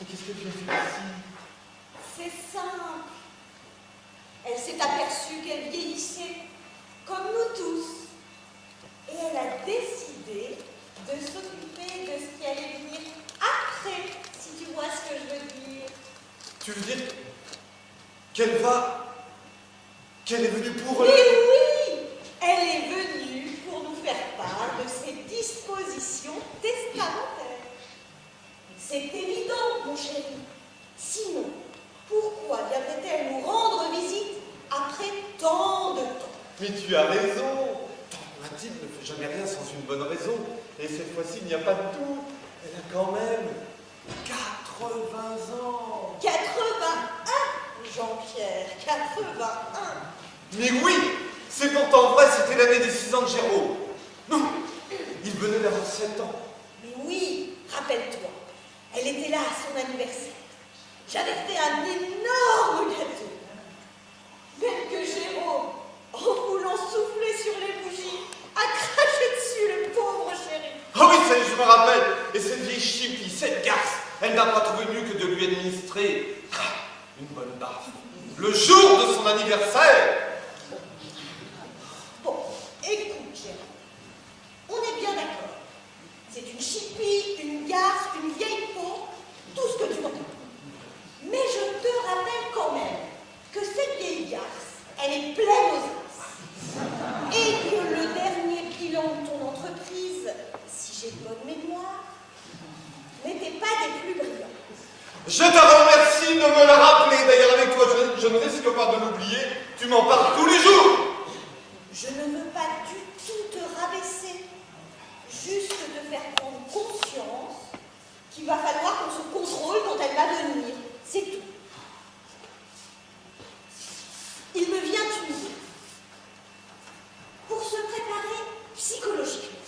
qu'est-ce que tu as fait ici? C'est simple. Elle s'est aperçue qu'elle vieillissait, comme nous tous. Et elle a décidé de s'occuper de ce qui allait venir après, si tu vois ce que je veux dire. Tu veux dire qu'elle est venue pour... Mais oui, elle est venue pour nous faire part de ses dispositions testamentaires. C'est évident, mon chéri. Sinon, pourquoi viendrait-elle nous rendre visite après tant de temps? Mais tu as raison. Tante Mathilde ne fait jamais rien sans une bonne raison. Et cette fois-ci, il n'y a pas de tout. Elle a quand même 80 ans. 81, Jean-Pierre, 81. Mais oui, c'est pourtant vrai, c'était l'année des 6 ans de Jérôme. Non, il venait d'avoir 7 ans. Mais oui, rappelle-toi, elle était là à son anniversaire. J'avais fait un énorme gâteau. Même que Jérôme, en voulant souffler sur les bougies, a craché dessus le pauvre chéri. Ah oui, ça, je me rappelle. Et cette vieille chipie, cette garce, elle n'a pas trouvé mieux que de lui administrer une bonne baffe. Le jour de son anniversaire. Bon, écoute, Jérôme, on est bien d'accord. C'est une chipie, une garce, une vieille peau, tout ce que tu veux. Mais je te rappelle quand même que cette vieille garce, elle est pleine aux as. Et que le dernier bilan de ton entreprise, si j'ai bonne mémoire, n'était pas des plus brillants. Je te remercie de me le rappeler. D'ailleurs, avec toi, je ne risque pas de l'oublier. Tu m'en parles tous les jours. Je ne veux pas du tout te rabaisser, juste te faire prendre conscience qu'il va falloir qu'on se contrôle quand elle va venir. C'est tout. Il me vient une idée. Pour se préparer psychologiquement,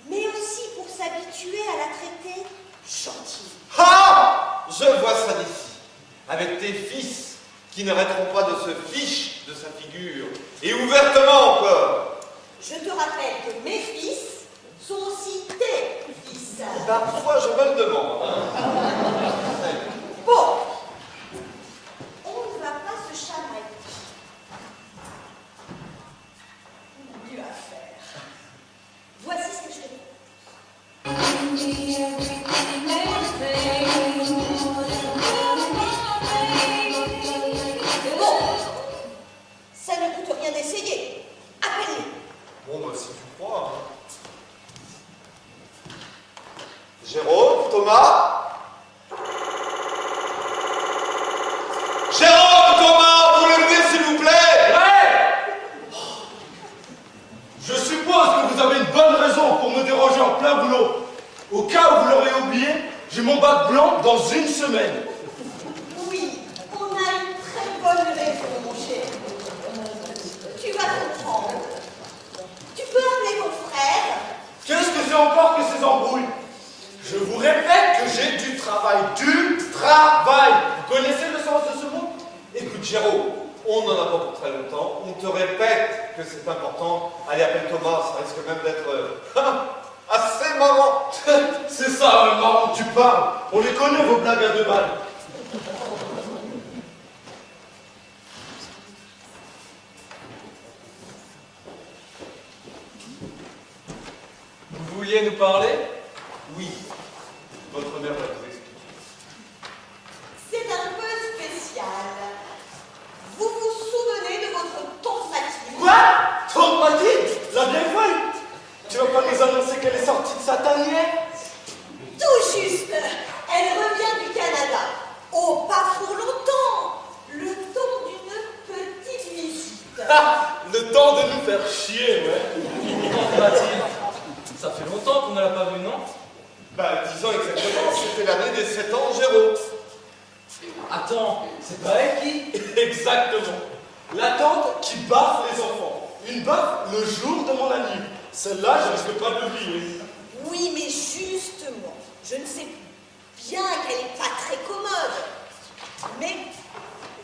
mais aussi pour s'habituer à la traiter gentille. Ah! Je vois ça d'ici. Avec tes fils qui n'arrêteront pas de se fiche de sa figure. Et ouvertement encore. Je te rappelle que mes fils sont aussi tes fils. Parfois, je me le demande. Bon, on ne va pas se chamailler. Mieux à faire. Voici ce que je te dis. Bon, ça ne coûte rien d'essayer. Appelle-les. Bon, bah, si tu crois. Jérôme, Thomas? Jérôme, Thomas, vous levez, s'il vous plaît? Ouais! Je suppose que vous avez une bonne raison pour me déranger en plein boulot. Au cas où vous l'aurez oublié, j'ai mon bac blanc dans une semaine. Oui, on a une très bonne raison, mon chéri. Tu vas comprendre. Tu peux appeler ton frère. Qu'est-ce que c'est encore que ces embrouilles? Je vous répète que j'ai du travail. Du travail! Vous connaissez le sens de ce mot? Écoute, Jérôme, on n'en a pas pour très longtemps. On te répète que c'est important. Allez, appelle Thomas, ça risque même d'être assez marrant. C'est ça, marrant, tu parles. On les connaît, vos blagues à 2 balles. Vous vouliez nous parler? Oui, votre mère va vous expliquer. C'est un peu spécial. Vous vous souvenez de votre tante Mathilde? Quoi? Tante Mathilde? La bien folle? Tu vas pas nous annoncer qu'elle est sortie de sa tanière? Tout juste. Elle revient du Canada. Oh, pas pour longtemps. Le temps d'une petite visite. Ah, le temps de nous faire chier, ouais. Tante Mathilde, ça fait longtemps qu'on ne l'a pas vue, non? Bah, 10 ans exactement, c'était l'année des 7 ans, Jérôme. Attends, c'est pas elle qui? Exactement. La tante qui baffe les enfants. Une baffe le jour de mon anniv. Celle-là, je risque pas de l'oublier. Oui, mais justement, je ne sais plus. Bien qu'elle n'est pas très commode. Mais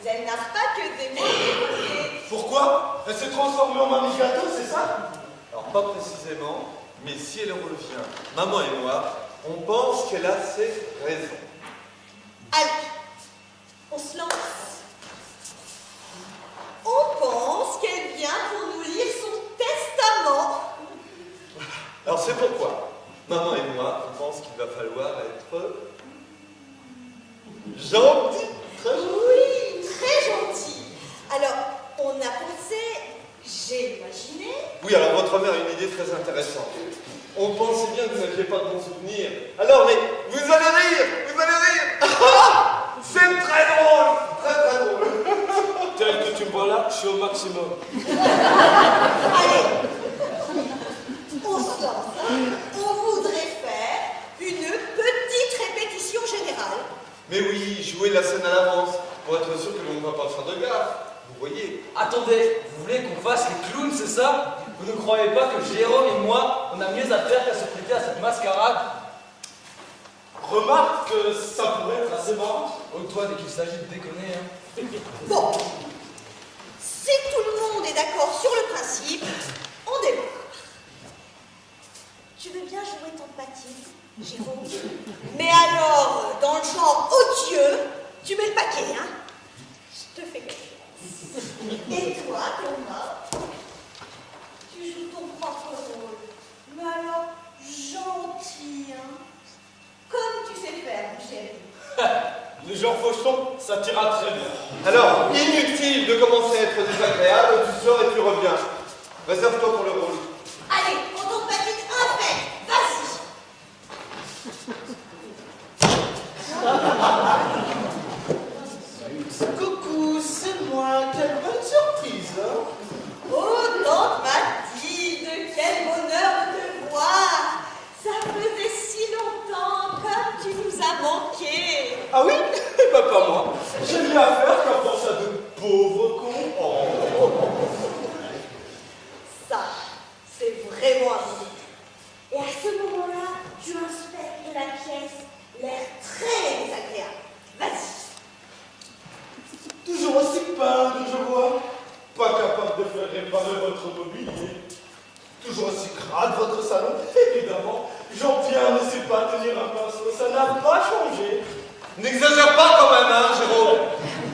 elle n'a pas que des mauvais côtés. Pourquoi? Elle s'est transformée en mamie gâteau, c'est ça? Alors, pas précisément, mais si elle revient, maman et moi, on pense qu'elle a ses raisons. Gentil, très gentil. Oui, très gentil. Alors, on a pensé, j'ai imaginé. Oui, alors votre mère a une idée très intéressante. On pensait bien que vous n'aviez pas de bons souvenirs. Alors, mais vous allez rire, vous allez rire. C'est très drôle, très drôle. Tel que tu me vois là, je suis au maximum. Allez, on se lance. Hein. On voudrait faire une petite répétition générale. Mais oui, jouez la scène à l'avance, pour être sûr que l'on ne va pas faire de gaffe. Vous voyez. Attendez, vous voulez qu'on fasse les clowns, c'est ça? Vous ne croyez pas que Jérôme et moi, on a mieux à faire qu'à se prêter à cette mascarade? Remarque que ça pourrait être assez marrant. Oh, toi, dès qu'il s'agit de déconner, hein. Bon, si tout le monde est d'accord sur le principe, on démarre. Tu veux bien jouer ton patine, Jérôme? Mais alors, dans le genre odieux, tu mets le paquet, hein? Je te fais confiance. Et toi, Thomas, tu joues ton propre rôle. Mais alors, gentil, hein? Comme tu sais faire, mon chéri. Le genre faucheton, ça t'ira très bien. Alors, inutile de commencer à être désagréable, tu sors et tu reviens. Réserve-toi pour le rôle. Allez, on tombe patine infect, vas-y. Coucou, c'est moi. Quelle bonne surprise, hein? Oh, tante Mathilde, quel bonheur de te voir. Ça faisait si longtemps, comme tu nous as manqué. Ah oui? Eh ben pas moi. J'ai mieux à faire qu'à penser à de pauvres cons. Oh. Ça, c'est vraiment amoureux. Et à ce moment-là, tu inspectes la pièce, l'air très désagréable. Vas-y. Toujours aussi pingre, je vois. Pas capable de faire réparer votre mobilier. Toujours aussi crade votre salon. Évidemment, Jean-Pierre ne sait pas tenir un pinceau. Ça n'a pas changé. N'exagère pas quand même, hein, Jérôme.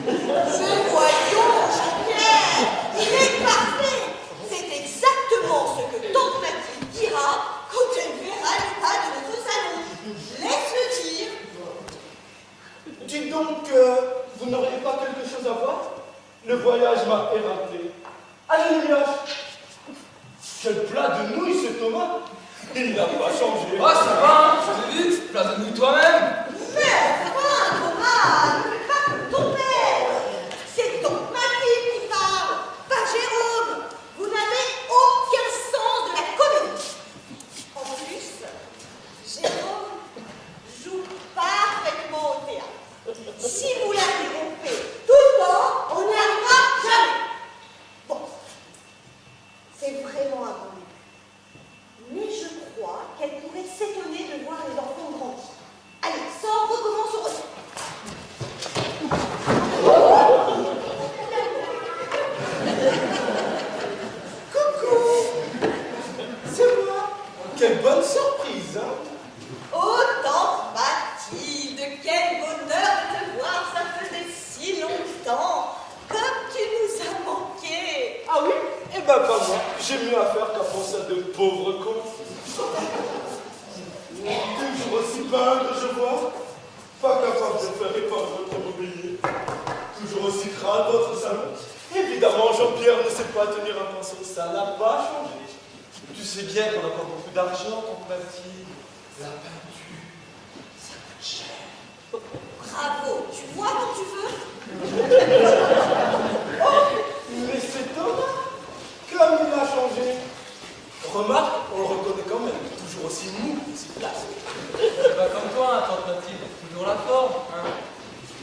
Mais voyons, Jean-Pierre, il est parfait. C'est exactement ce que tante Mathilde dira quand elle verra l'état de notre salon. Laisse-le dire. Dites donc, vous n'auriez pas quelque chose à voir? Le voyage m'a éreinté. Allez, Liage. Quel plat de nouilles, ce Thomas. Il n'a pas changé. Ah, ça va, hein? Je t'ai vu, place de nous toi-même. Mais enfin, Thomas, ne fais pas comme ton père. C'est tante Mathilde qui parle, pas Jérôme. Vous n'avez aucun sens de la comédie. En plus, Jérôme joue parfaitement au théâtre. Si vous l'interrompez tout le temps, on n'y arrivera jamais. Bon, c'est vraiment un bon début. Mais je crois qu'elle pourrait s'étonner de voir les enfants grandir. Allez, sors, recommence au retour. Coucou. C'est moi. Quelle bonne surprise, hein? Oh, tante Mathilde, quel bonheur de te voir, ça faisait si longtemps. Comme tu nous as manqué. Ah oui? Eh ben pas moi. J'ai mieux à faire qu'à penser à de pauvres cons. Toujours aussi pingre, je vois. Pas capable de faire réparer votre mobilier. Toujours aussi crade votre salon. Évidemment, Jean-Pierre ne sait pas tenir un pinceau. Ça n'a pas changé. Tu sais bien qu'on n'a pas beaucoup d'argent, tante Mathilde. La peinture, ça coûte cher. Bravo, tu vois quand tu veux. Mais c'est Thomas. Comme il a changé. Remarque, on le reconnaît quand même. Toujours aussi mou, aussi place. C'est pas comme toi, hein, tante Mathilde. Toujours la forme, hein.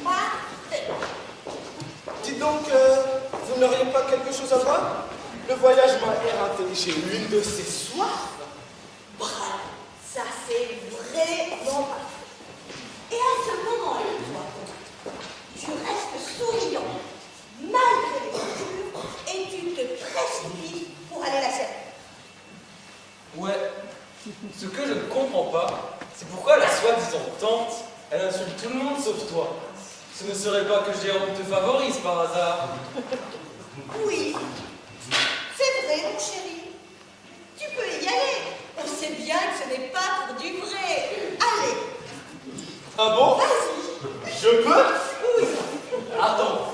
Parfait. Dites donc, vous n'auriez pas quelque chose à voir? Le voyage m'a éreinté. J'ai une de ces soifs. Bravo, ça c'est vraiment parfait. Et à ce moment-là, toi, tu restes souriant, malgré les coutures, et tu te précipites pour aller la servir. Ouais. Ce que je ne comprends pas, c'est pourquoi la soi-disant tante, elle insulte tout le monde sauf toi. Ce ne serait pas que Jérôme te favorise par hasard. Oui, c'est vrai, mon chéri. Tu peux y aller. On sait bien que ce n'est pas pour du vrai. Allez, Ah bon? vas-y. Je peux? Oui. Attends.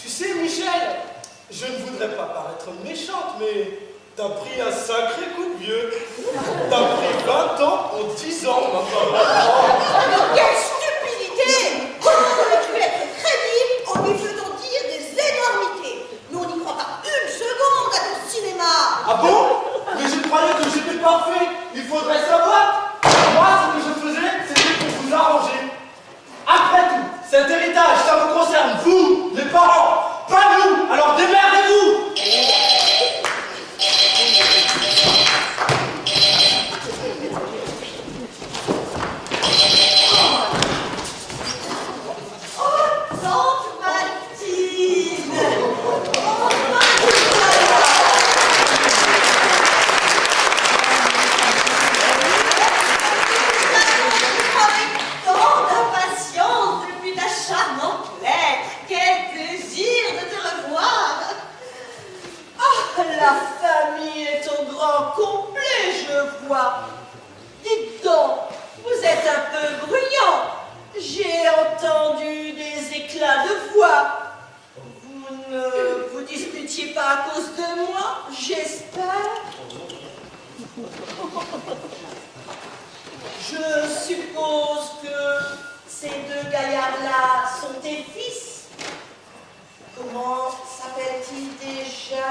Tu sais, Michel, je ne voudrais pas paraître méchante, mais t'as pris un sacré coup de vieux. T'as pris 20 ans en 10 ans, ma femme. Mais quelle stupidité! Comment peux-tu être crédible en lui faisant dire des énormités? Nous, on n'y croit pas une seconde à ton cinéma! Ah bon? Mais je croyais que j'étais parfait. Il faudrait savoir. Moi, ce que je faisais, c'était pour vous arranger. Après tout, cet héritage, ça vous concerne, vous, les parents, pas nous. Alors démerdez-vous. Oh, tante Mathilde! Oh, avec tant d'impatience depuis ta charmante lettre! Quel plaisir de te revoir! Ah, la famille est au grand complet, je vois. Dites donc, vous êtes un peu bruyant. J'ai entendu des éclats de voix. Vous ne vous disputiez pas à cause de moi, j'espère. Je suppose que ces deux gaillards-là sont tes fils. Comment s'appellent-ils déjà?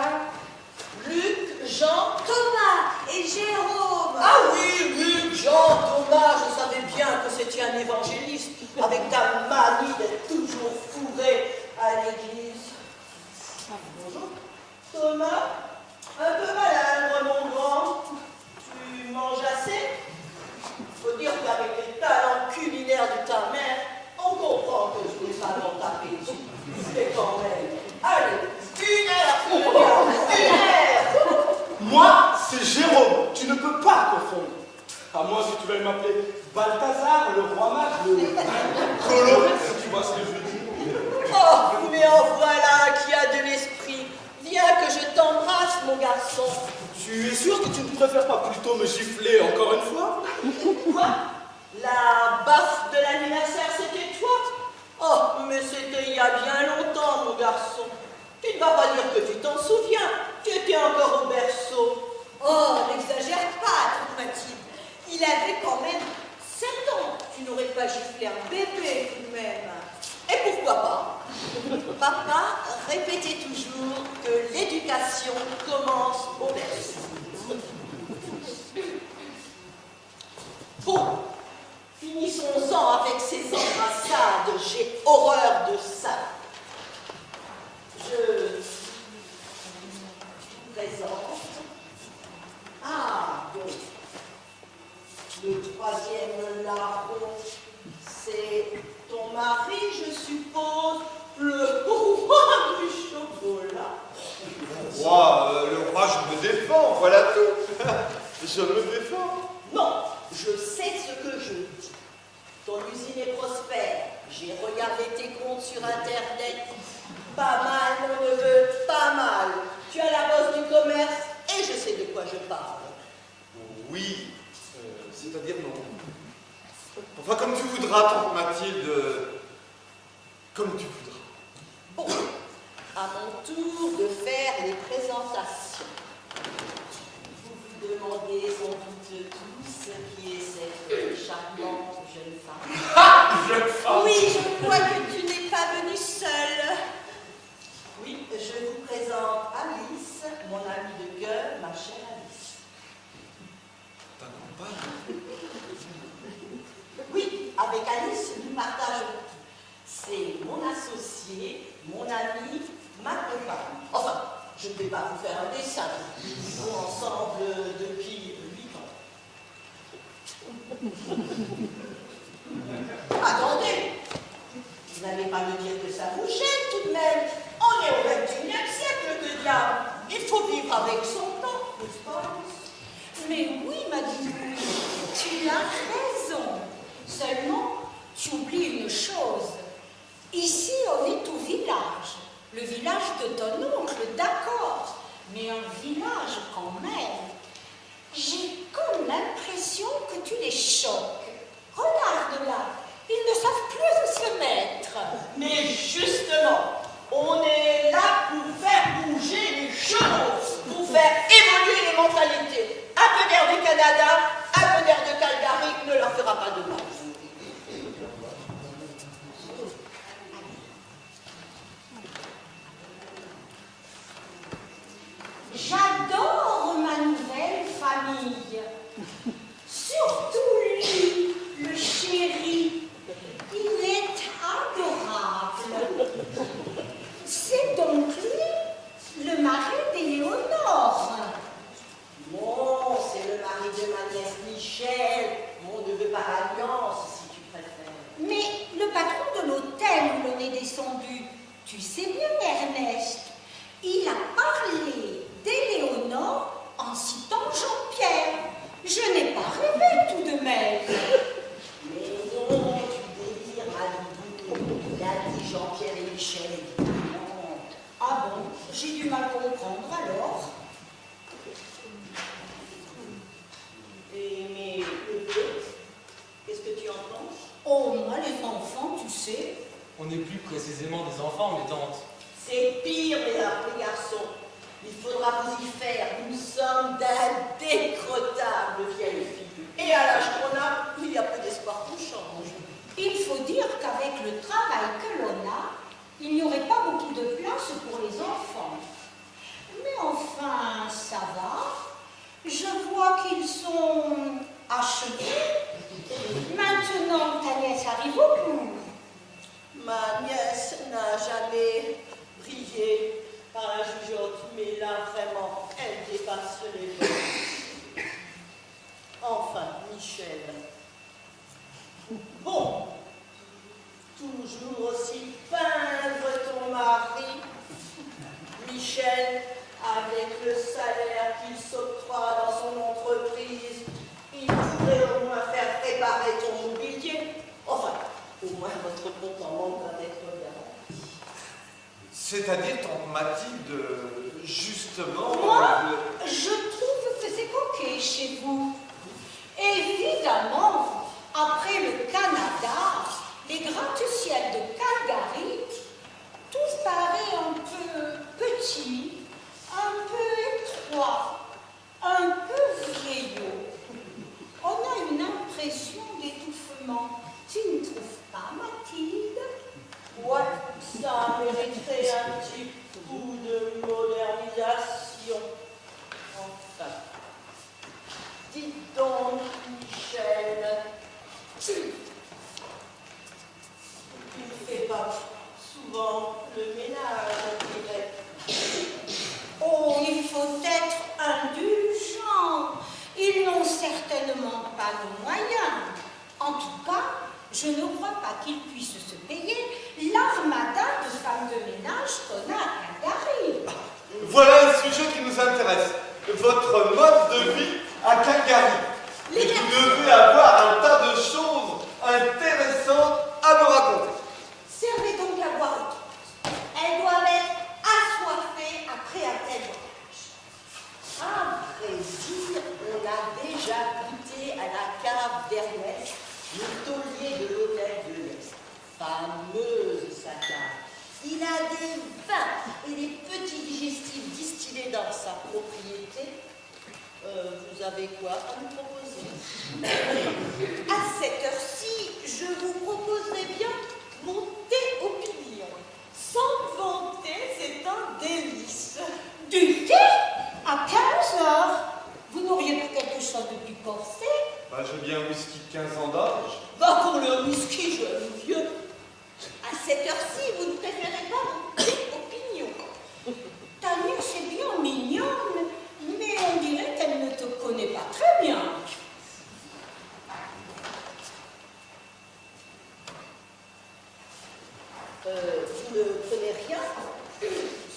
Luc, Jean, Thomas et Jérôme. Ah oui, Luc, Jean, Thomas, je savais bien que c'était un évangéliste avec ta manie d'être toujours fourré à l'église. Bonjour. Thomas, un peu malade, mon grand. Tu manges assez? Faut dire qu'avec les talents culinaires de ta mère, on comprend que je n'ai pas dans ta appétit. C'est quand même. Allez, 1 heure, une heure. Moi, c'est Jérôme. Tu ne peux pas confondre. À moins si tu veux m'appeler Balthazar, le roi mage, le coloré, si tu vois ce que je veux dire. Oh, mais en voilà qui a de l'esprit. Viens que je t'embrasse, mon garçon. Tu es sûr que tu ne préfères pas plutôt me gifler encore une fois? Quoi? La baffe de l'anniversaire, c'était toi? Oh, mais c'était il y a bien longtemps, mon garçon. Tu ne vas pas dire que tu t'en souviens. Tu étais encore au berceau. Oh, n'exagère pas, toute Mathilde. Il avait quand même 7 ans. Tu n'aurais pas giflé un bébé, tout de même. Et pourquoi pas? Papa répétait toujours que l'éducation commence au berceau. Bon, finissons-en avec ces embrassades. J'ai horreur de ça. Je vous présente. Ah, bon. Le 3e larron, c'est ton mari, je suppose, le roi du chocolat. Le roi, je me défends, voilà tout. Je me défends. Non, je sais ce que je dis. Ton usine est prospère. J'ai regardé tes comptes sur Internet. Pas mal, mon neveu, pas mal. Tu as la bosse du commerce et je sais de quoi je parle. Oui, c'est-à-dire non. Enfin, comme tu voudras, tante Mathilde. Comme tu voudras. Bon, à mon tour de faire les présentations. Vous vous demandez sans doute tous qui est cette charmante jeune femme. Ah, jeune femme! Oui, je vois que tu n'es pas venue seule. Oui, je vous présente Alice, mon amie de cœur, ma chère Alice. Ta compagne? Oui, avec Alice, nous partageons. C'est mon associé, mon ami, ma compagne. Enfin, je ne vais pas vous faire un dessin. Nous vivons ensemble depuis 8 ans. Attendez, vous n'allez pas me dire que ça vous gêne tout de même. On est au XXIe siècle, que diable. Il faut vivre avec son temps, n'est-ce pas? Mais oui, ma Didouille, tu as raison. Seulement, tu oublies une chose. Ici, on est au village. Le village de ton oncle, d'accord. Mais un village quand même. J'ai comme l'impression que tu les choques. Regarde là, descendu. Tu sais bien, Ernest. Il a parlé d'Éléonore en citant Jean-Pierre. Je n'ai pas rêvé tout de même. Mais non, tu délires, Malibou. Il a dit Jean-Pierre et Michel, évidemment. Ah bon, j'ai du mal comprendre alors. Mais le vieux, qu'est-ce que tu en penses? Oh, moi, les enfants, tu sais. On n'est plus précisément des enfants, mes tantes. C'est pire, les garçons. Il faudra vous y faire. Nous sommes d'indécrottables vieilles filles. Et à l'âge qu'on a, il n'y a plus d'espoir qu'on change. Il faut dire qu'avec le travail que l'on a, il n'y aurait pas beaucoup de place pour les enfants. Mais enfin, ça va. Je vois qu'ils sont achevés. Maintenant, ta nièce arrive au cours. Ma nièce n'a jamais brillé par la jugeote, mais là, vraiment, elle dépasse les bornes. Enfin, Michel. Bon, toujours aussi peindre ton mari. Michel, avec le salaire qu'il s'octroie dans son entreprise, il pourrait au moins faire réparer ton mobilier. Enfin, au moins votre compte en banque va être garanti. C'est-à-dire, tante Mathilde, justement... Moi, je trouve que c'est coquet chez vous. Évidemment, après le Canada, les gratte-ciels de Calgary, tout paraît un peu petit, un peu étroit, un peu vieillot. On a une impression d'étouffement. Tu ne trouves pas, Mathilde? Ouais, ça mériterait un petit coup de modernisation. Enfin, dites donc, Michel, tu ne fais pas souvent le ménage, on dirait. Oh, il faut être indulgent. Ils n'ont certainement pas nos moyens. En tout cas, je ne crois pas qu'ils puissent se payer l'armada de femmes de ménage qu'on a à Calgary. Voilà un sujet qui nous intéresse. Votre mode de vie à Calgary. Et vous devez avoir un tas de choses intéressantes à me raconter. Servez donc la boire. Elles doivent être assoiffées après un tel voyage. À vrai dire, on a déjà goûté à la cave d'Ernest, le taulier de l'hôtel de l'Est. Fameuse sa cave. Il a des vins et des petits digestifs distillés dans sa propriété. Vous avez quoi à nous proposer? À cette heure-ci, je vous proposerai bien mon thé au pignon. Sans vanter, c'est un délice. Du thé à 15 heures. Vous n'auriez pas quelque chose de plus corsé? Bah, j'ai bien un whisky de 15 ans d'âge. Va pour le whisky, jeune vieux. À cette heure-ci, vous ne préférez pas mon thé au pignon. Ta nièce est bien mignonne, mais on dirait qu'elle ne te connaît pas très bien. Vous ne prenez rien?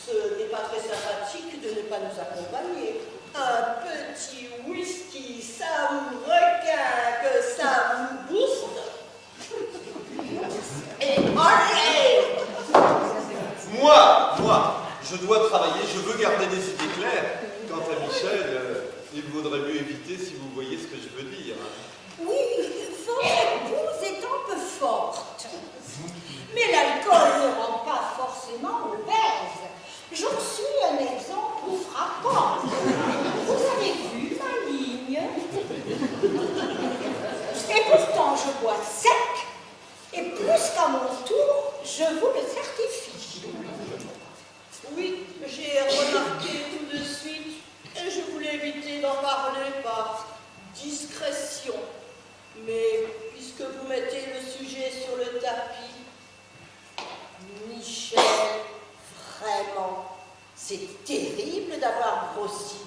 Ce n'est pas très sympathique de ne pas nous accompagner. Un petit whisky, ça vous requinque, ça vous booste. Et allez! Moi, je dois travailler, je veux garder des idées claires. Quant à Michel, il vaudrait mieux éviter si vous voyez ce que je veux dire. Oui, votre épouse est un peu forte. Mais l'alcool ne rend pas forcément obèse. J'en suis un exemple frappant. Vous avez vu ma ligne? Et pourtant, je bois sec. Et plus qu'à mon tour, je vous le certifie. Oui, j'ai remarqué tout de suite, et je voulais éviter d'en parler par discrétion. Mais puisque vous mettez le sujet sur le tapis, Michel, vraiment, c'est terrible d'avoir grossi.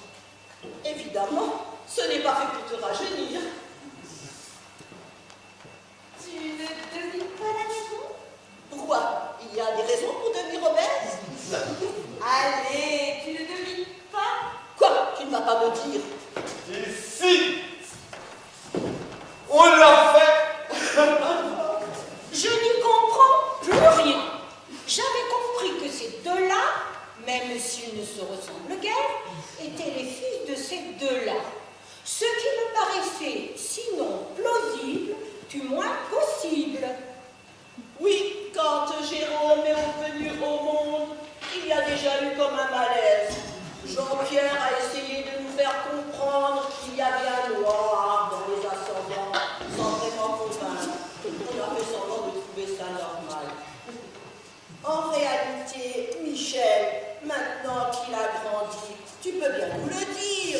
Évidemment, ce n'est pas fait pour te rajeunir. Tu ne devines pas la raison? Pourquoi? Il y a des même s'ils ne se ressemblent guère, étaient les fils de ces deux-là. Ce qui me paraissait, sinon plausible, du moins possible. Oui, quand Jérôme est venu au monde, il y a déjà eu comme un malaise. Jean-Pierre a essayé de nous faire comprendre qu'il y avait un noir dans les ascendants, sans vraiment convaincre. On a fait semblant de trouver ça normal. En réalité, Michel, maintenant qu'il a grandi, tu peux bien nous le dire.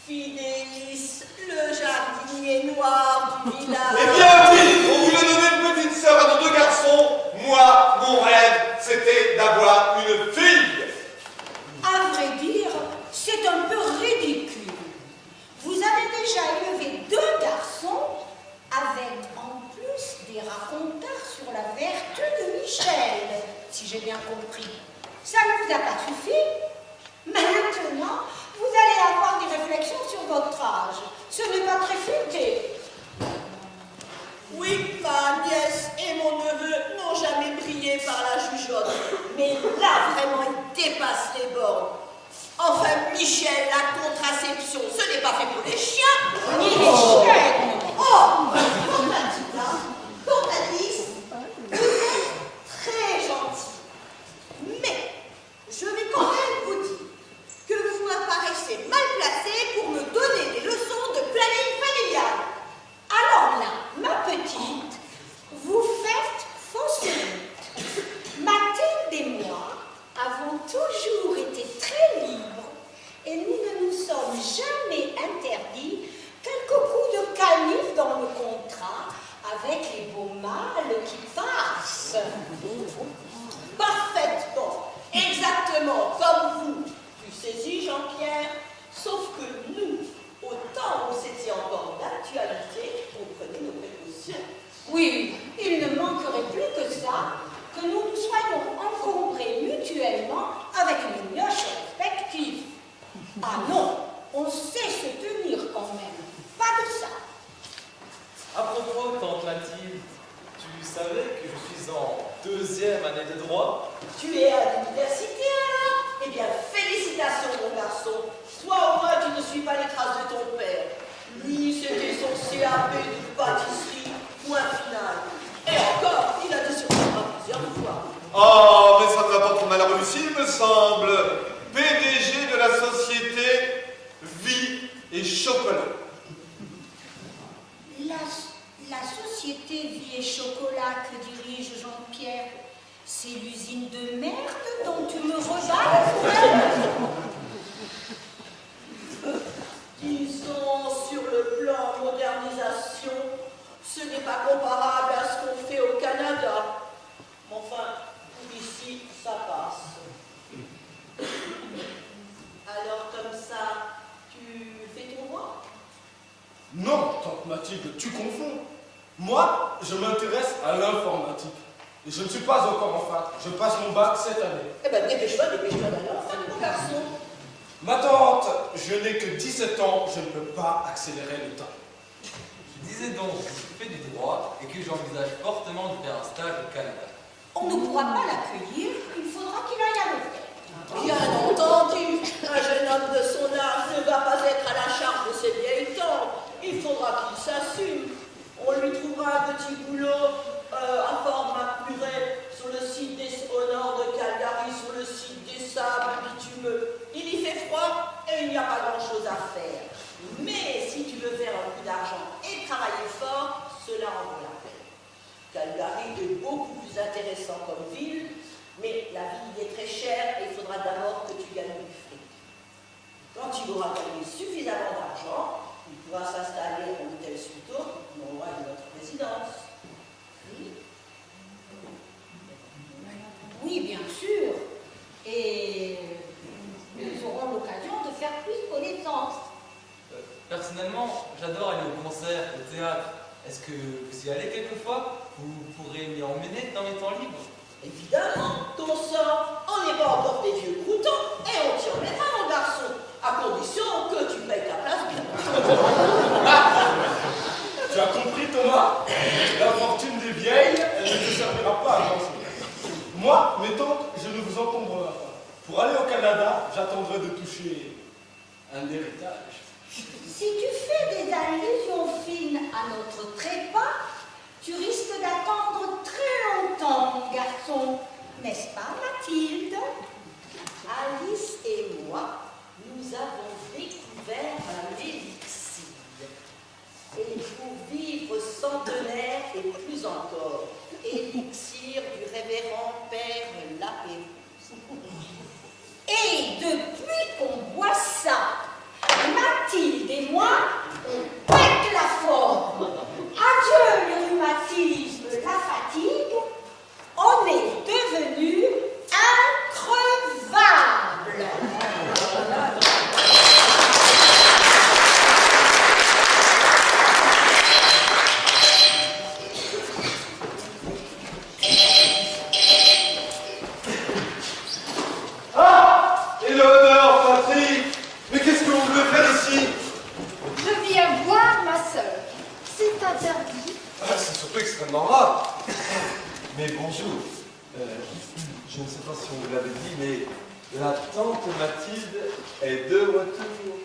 Fidélis, le jardinier noir du village. Eh bien oui, on voulait donner une petite sœur à nos deux garçons. Moi, mon rêve, c'était d'avoir une fille. À vrai dire, c'est un peu ridicule. Vous avez déjà élevé deux garçons avec en plus des racontars sur la vertu de Michel, si j'ai bien compris. Ça ne vous a pas suffi? Maintenant, vous allez avoir des réflexions sur votre âge. Ce n'est pas très futé. Oui, ma nièce et mon neveu n'ont jamais brillé par la jugeote. Mais là, vraiment, ils dépassent les bornes. Enfin, Michel, la contraception, ce n'est pas fait pour les chiens. Ni les chiennes. Oh, quant à Alice, vous êtes très gentil. Mais je vais quand même vous dire que vous m'apparaissez mal placé pour me donner des leçons de planning familial. Alors là, ma petite, vous faites fausse route. Mathilde et moi avons toujours été très libres et nous ne nous sommes jamais interdits quelques coups de canif dans le contrat avec les beaux mâles qui passent. Parfaitement, exactement comme vous. Tu saisis, Jean-Pierre, sauf que nous, au temps où c'était encore d'actualité, on prenait nos précautions. Oui, il ne manquerait plus que ça, que nous nous soyons encombrés mutuellement avec nos mioches respectives. Ah non, on sait se tenir quand même, pas de ça. À propos, tante Mathilde, tu savais que je suis en 2e année de droit? Tu es à l'université alors? Eh bien, félicitations mon garçon. Toi au moins tu ne suis pas les traces de ton père. Lui, c'était son CAP de pâtisserie, point final. Et encore, il a dû surprendre plusieurs fois. Oh, mais ça ne va pas trop mal réussi, il me semble. PDG de la société Vie et Chocolat. La société Vie et Chocolat que dirige Jean-Pierre, c'est l'usine de merde dont tu me reballes? Disons, sur le plan modernisation, ce n'est pas comparable à ce qu'on fait au Canada. Mais enfin, ici, ça passe. Alors, comme ça, tu fais ton droit? Non, tante Mathilde, tu confonds. Moi, je m'intéresse à l'informatique. Et je ne suis pas encore en fac. Je passe mon bac cette année. Eh ben, dépêche-toi d'aller enfin, mon garçon. Ma tante, je n'ai que 17 ans, je ne peux pas accélérer le temps. Je disais donc que je fais du droit et que j'envisage fortement de faire un stage au Canada. On ne pourra pas l'accueillir, il faudra qu'il aille à l'hôtel. Bien entendu, un jeune homme de son âge ne va pas être à la charge de ses vieilles tantes. Il faudra qu'il s'assume. On lui trouvera un petit boulot à Fort McMurray, sur le site au nord de Calgary, sur le site des sables bitumeux. Il y fait froid et il n'y a pas grand-chose à faire. Mais si tu veux faire un coup d'argent et travailler fort, cela en vaut la peine. Calgary est beaucoup plus intéressant comme ville, mais la vie y est très chère et il faudra d'abord que tu gagnes du fric. Quand tu auras gagné suffisamment d'argent, il pourra s'installer à l'hôtel Suto, non loin de notre résidence. Oui, bien sûr. Et nous aurons l'occasion de faire plus connaissance. Personnellement, j'adore aller au concert, au théâtre. Est-ce que vous y allez quelquefois? Vous pourrez m'y emmener dans mes temps libres? Évidemment, ton sang, on n'est pas encore des vieux croutons et on t'y emmènera, mon garçon, à condition que tu payes ta place bien. Tu as compris, Thomas? La fortune des vieilles, elle ne te servira pas à grand-chose. Moi, mes tantes, je ne vous encombrerai pas. Pour aller au Canada, j'attendrai de toucher un héritage. Si tu fais des allusions fines à notre trépas, tu risques d'attendre très longtemps, mon garçon. N'est-ce pas, Mathilde? Alice et moi, nous avons découvert un élixir. Et pour vivre centenaire et plus encore, élixir du révérend Père Lapérouse. Et depuis qu'on boit ça, Mathilde et moi, on pète la forme. Adieu le rhumatisme, la fatigue, on est devenu increvable. Ah! Éléonore, Patrick! Mais qu'est-ce que vous voulez faire ici? Je viens voir ma sœur. C'est interdit. Ah, c'est surtout extrêmement rare. Mais bonjour. Je ne sais pas si on vous l'avait dit, mais la tante Mathilde est de retour.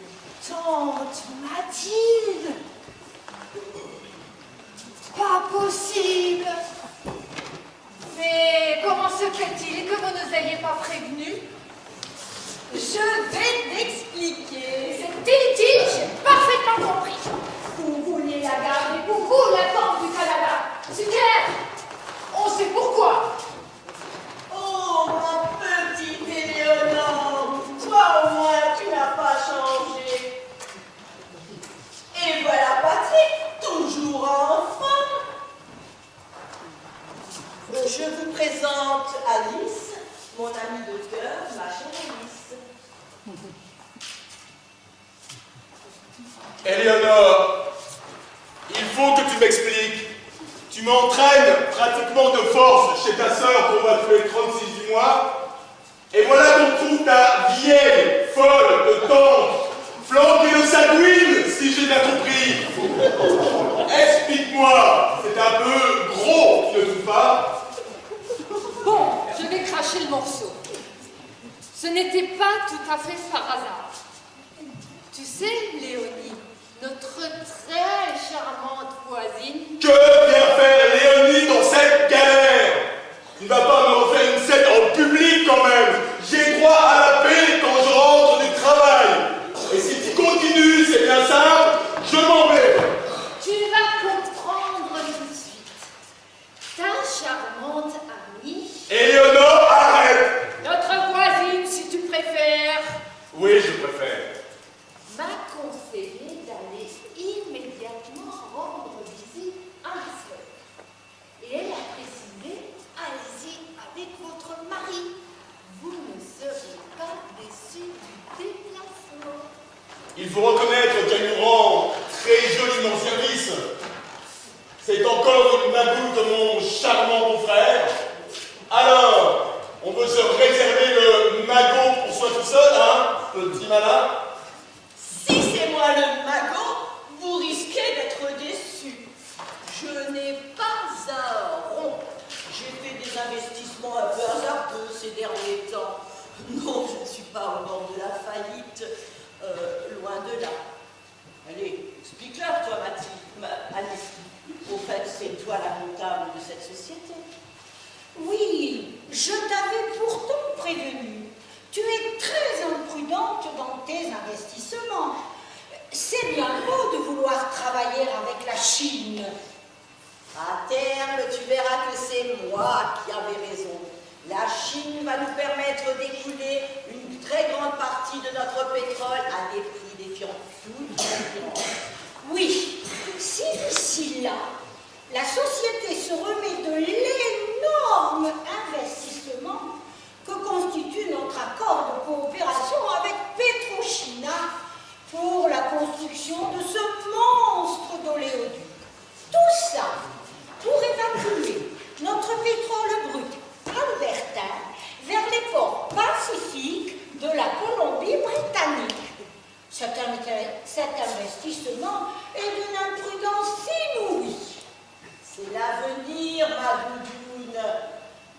Tante Mathilde. Pas possible. Mais comment se fait-il que vous ne nous ayez pas prévenus? Je vais t'expliquer. C'est inutile, j'ai parfaitement compris. Vous vouliez la garder pour vous, la tante du Canada. C'est clair. On sait pourquoi. Oh, ma petite Éléonore, toi au moins tu n'as pas changé. Et voilà Patrick, toujours en forme. Je vous présente Alice, mon amie de cœur, ma chère Alice. Éléonore, il faut que tu m'expliques. Tu m'entraînes pratiquement de force chez ta sœur qu'on va tous les 36 du mois. Et voilà qu'on trouve ta vieille, folle de tante, flanquée de sanguine, si j'ai bien compris. Explique-moi, c'est un peu gros, tu ne trouves pas? Bon, je vais cracher le morceau. Ce n'était pas tout à fait par hasard. Tu sais, Léonie, notre très charmante voisine... Que vient faire Léonie dans cette galère? Tu ne vas pas me refaire une scène en public quand même. J'ai droit à la paix quand je rentre du travail. Et si tu continues, c'est bien simple, je m'en vais. Tu vas comprendre tout de suite. Ta charmante amie... Éléonore, arrête. Notre voisine, si tu préfères... Oui, je préfère. m'a conseillé d'aller immédiatement rendre visite à ma sœur. Et elle a précisé, allez-y avec votre mari. Vous ne serez pas déçus du déplacement. Il faut reconnaître qu'elle nous rend très joliment service. C'est encore une magoule de mon charmant beau-frère. Alors, on veut se réserver le magot pour soi tout seul, hein, petit malin? Si c'est moi le magot, vous risquez d'être déçus. Je n'ai pas un rond. J'ai fait des investissements un peu hasardeux ces derniers temps. Non, je ne suis pas au bord de la faillite, loin de là. Allez, explique-leur, toi, Alice. Au fait, c'est toi la comptable de cette société. Oui, je t'avais pourtant prévenu. Tu es très imprudente dans tes investissements. C'est bien beau de vouloir travailler avec la Chine. À terme, tu verras que c'est moi qui avais raison. La Chine va nous permettre d'écouler une très grande partie de notre pétrole à des prix défiant toute concurrence. Oui, si d'ici là, la société se remet de l'énorme investissement que constitue notre accord de coopération avec Petrochina pour la construction de ce monstre d'oléoduc. Tout ça pour évacuer notre pétrole brut albertain vers les ports pacifiques de la Colombie-Britannique. Cet investissement est d'une imprudence inouïe. C'est l'avenir, ma doudoune.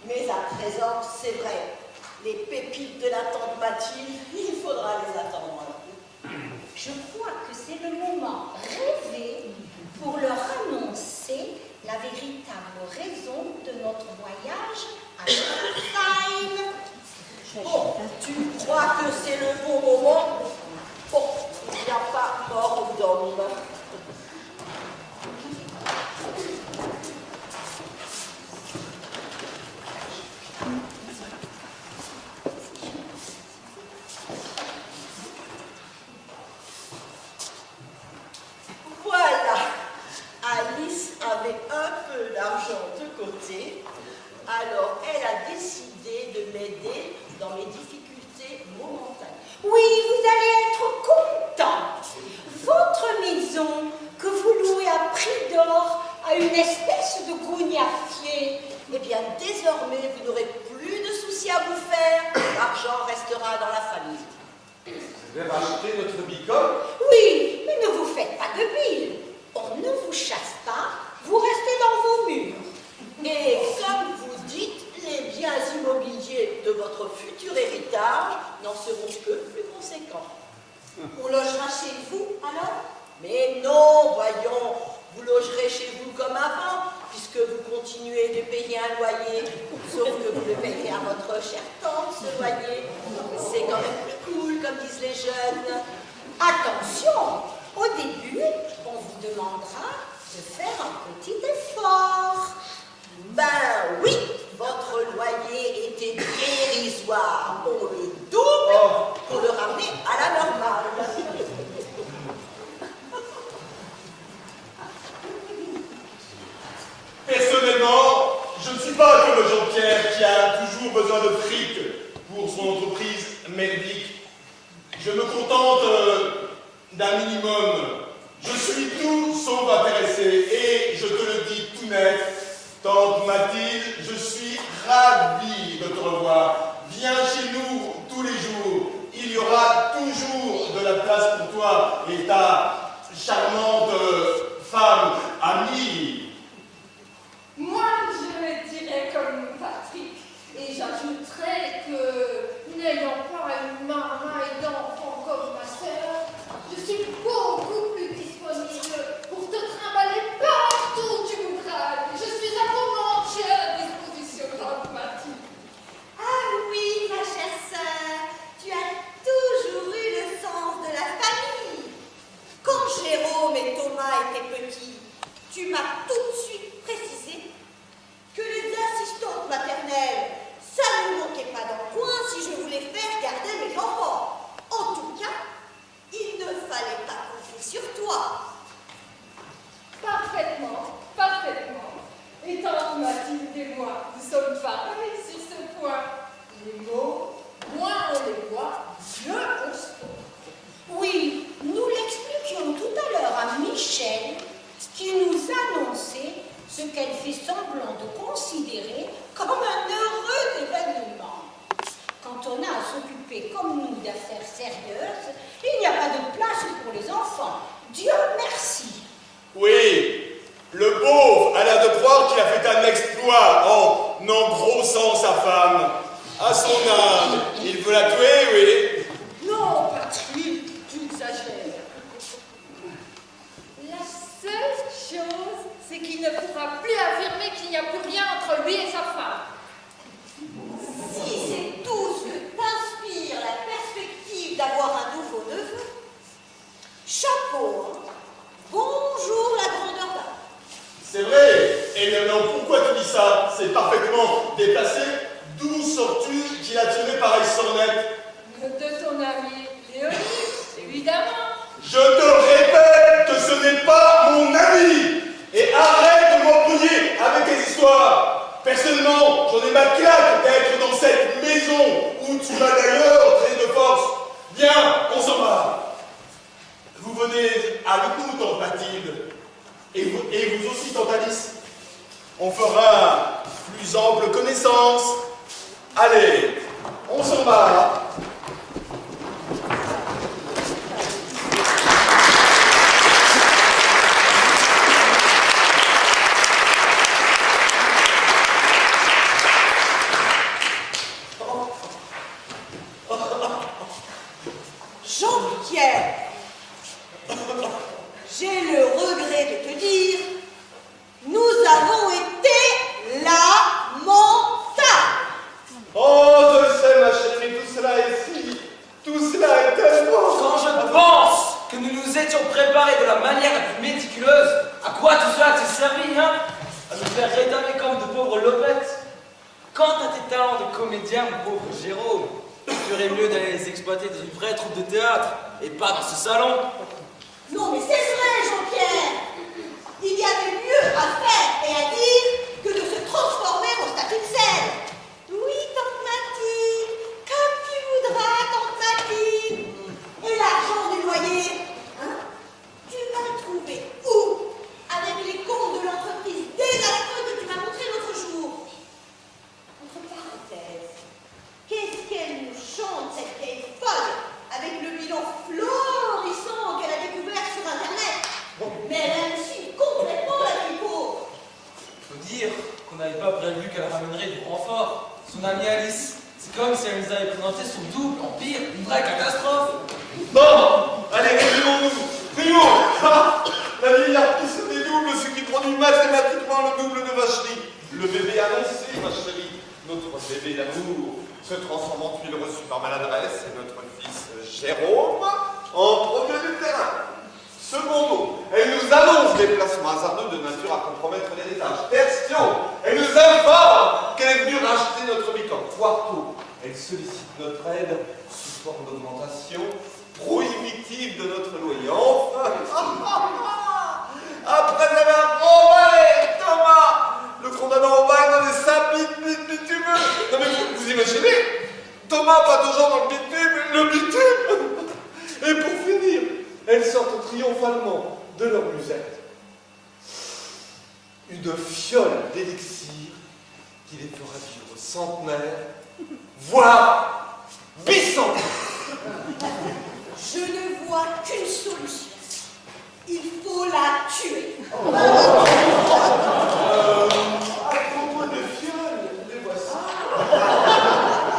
Mais à présent, c'est vrai. les pépites de la tante Mathilde, il faudra les attendre. Je crois que c'est le moment rêvé pour leur annoncer la véritable raison de notre voyage à Schwarzheim. Bon, tu crois que c'est le bon moment? Bon, il n'y a pas mort d'homme. Voilà, Alice avait un peu d'argent de côté, alors elle a décidé de m'aider dans mes difficultés momentanées. Oui, vous allez être content. Votre maison que vous louez à prix d'or à une espèce de gougnafier. Eh bien, désormais, vous n'aurez plus de soucis à vous faire, l'argent restera dans la famille. Vous avez racheté notre bicole? Oui, mais ne vous faites pas de bile. On ne vous chasse pas, vous restez dans vos murs. Et comme vous dites, les biens immobiliers de votre futur héritage n'en seront que plus conséquents. On logera chez vous, alors? Mais non, voyons, vous logerez chez vous comme avant, puisque vous continuez de payer un loyer, sauf que vous le payez à votre chère tante, ce loyer. C'est quand même plus cool, comme disent les jeunes. Attention, au début, on vous demandera de faire un petit effort. Ben oui, votre loyer était dérisoire. On le double pour le ramener à la normale. Personnellement, je ne suis pas comme Jean-Pierre qui a toujours besoin de fric pour son entreprise merdique. Je me contente d'un minimum. Je suis tout sauf intéressé et je te le dis tout net, tante Mathilde, je suis ravi de te revoir. Viens chez nous tous les jours. Il y aura toujours de la place pour toi et ta charmante femme amie. Moi, je dirais comme Patrick, et j'ajouterais que, n'ayant pas une maman d'enfant comme ma sœur, je suis beaucoup plus disponible pour te trimballer partout où tu voudras. Je suis à ton entière disposition, tante Mathilde. Ah oui, ma chère sœur, tu as toujours eu le sens de la famille. Quand Jérôme et Thomas étaient petits, tu m'as tout de suite précisé que les assistantes maternelles, ça ne manquait pas dans le coin si je voulais faire garder mes enfants. En tout cas, il ne fallait pas compter sur toi. Parfaitement, parfaitement. Et tante Mathilde et moi, nous sommes pareils sur ce point. Les mots, moins on les voit, mieux on se porte. Oui, nous l'expliquions tout à l'heure à Michel, qui nous annonçait ce qu'elle fait semblant de considérer comme un heureux événement. Quand on a à s'occuper comme nous d'affaires sérieuses, il n'y a pas de place pour les enfants. Dieu merci. Oui, le pauvre a l'air de croire qu'il a fait un exploit en engrossant sa femme. À son âge, il veut la tuer, oui. Non, Patrick, tu exagères. La seule chose, c'est qu'il ne pourra plus affirmer qu'il n'y a plus rien entre lui et sa femme. Si c'est tout ce que t'inspire la perspective d'avoir un nouveau neveu, chapeau, hein. Bonjour la grandeur d'âme. C'est vrai. Et maintenant, pourquoi tu dis ça? C'est parfaitement déplacé. D'où sors-tu qu'il a tiré pareil sornette? De ton ami Léonie, évidemment. Je te répète que ce n'est pas mon ami. Et arrête de m'embrouiller avec tes histoires. Personnellement, j'en ai ma claque d'être dans cette maison où tu m'as d'ailleurs traité de force. Viens, on s'en va. Vous venez avec nous, tante Mathilde. Et vous aussi, tante Alice. On fera plus ample connaissance. Allez, on s'en va. Quant à tes talents de comédien, mon pauvre Jérôme, tu ferais mieux d'aller les exploiter dans une vraie troupe de théâtre et pas dans ce salon. Non, mais c'est vrai, Jean-Pierre. Il y avait mieux à faire et à dire que de se transformer en statue de scène. Oui, tante Mathilde, comme tu voudras, tante Mathilde. Et l'argent du loyer, hein? Tu vas le trouver où? Avec les comptes de l'entreprise désastreux que tu m'as montré l'autre jour. Entre parenthèses, qu'est-ce qu'elle nous chante, cette vieille folle, avec le bilan florissant qu'elle a découvert sur Internet. Mais elle hallucine complètement, la vieille pauvre. Faut dire qu'on n'avait pas prévu qu'elle ramènerait du renfort. Son amie Alice, c'est comme si elle nous avait présenté son double, en pire, une vraie catastrophe. Bon, allez, réveillons-nous. Rions. La vieille artiste dédouble, ce qui produit mathématiquement le double de vacherie. Le bébé annoncé, ma chérie, notre bébé d'amour, se transforme en tuile reçue par maladresse, et notre fils Jérôme en premier du terrain. Second mot, elle nous annonce des placements hasardeux de nature à compromettre l'héritage. Tertio, elle nous informe qu'elle est venue racheter notre bican. Quarto, elle sollicite notre aide sous forme d'augmentation prohibitive de notre loyer. Enfin, après avoir envoyé Thomas, le condamnant au bain dans les 5 bitumeux. Non mais vous imaginez, Thomas pas toujours dans le bitume. Et pour finir, elles sortent triomphalement de leur musette une fiole d'élixir qui les fera vivre centenaires, voire bicentenaires. Je ne vois qu'une solution. Il faut la tuer. À propos de fioles, les voici.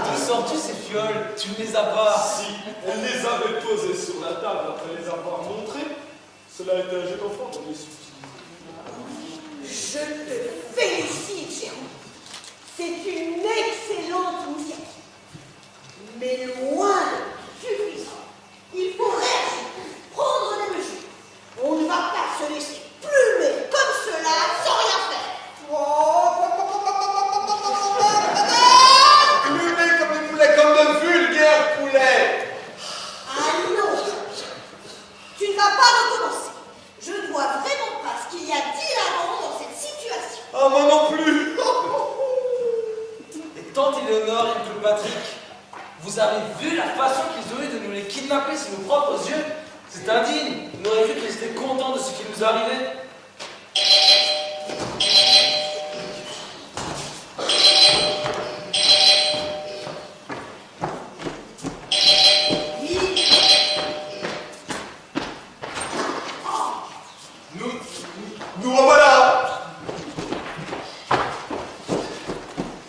D'où sors-tu ces fioles? Tu ne les as pas. Si elle les avait posées sur la table après les avoir montrées, cela était un jeu d'enfant pour les subtiliser. Je te félicite, Jérôme. C'est une excellente initiative. Mais loin de suffisant. Il faut réagir, prendre des mesures. On ne va pas se laisser plumer comme cela sans rien faire. Plumer comme des poulets, comme de vulgaires poulets. Ah non, tu ne vas pas recommencer. Je ne vois vraiment pas ce qu'il y a d'hilarant dans cette situation. Ah, moi non plus. Et tant Éléonore et oncle Patrick, vous avez vu la façon qu'ils ont eu de nous les kidnapper sous nos propres yeux? C'est indigne. On aurait vu qu'ils étaient contents de ce qui nous arrivait. Nous revoilà.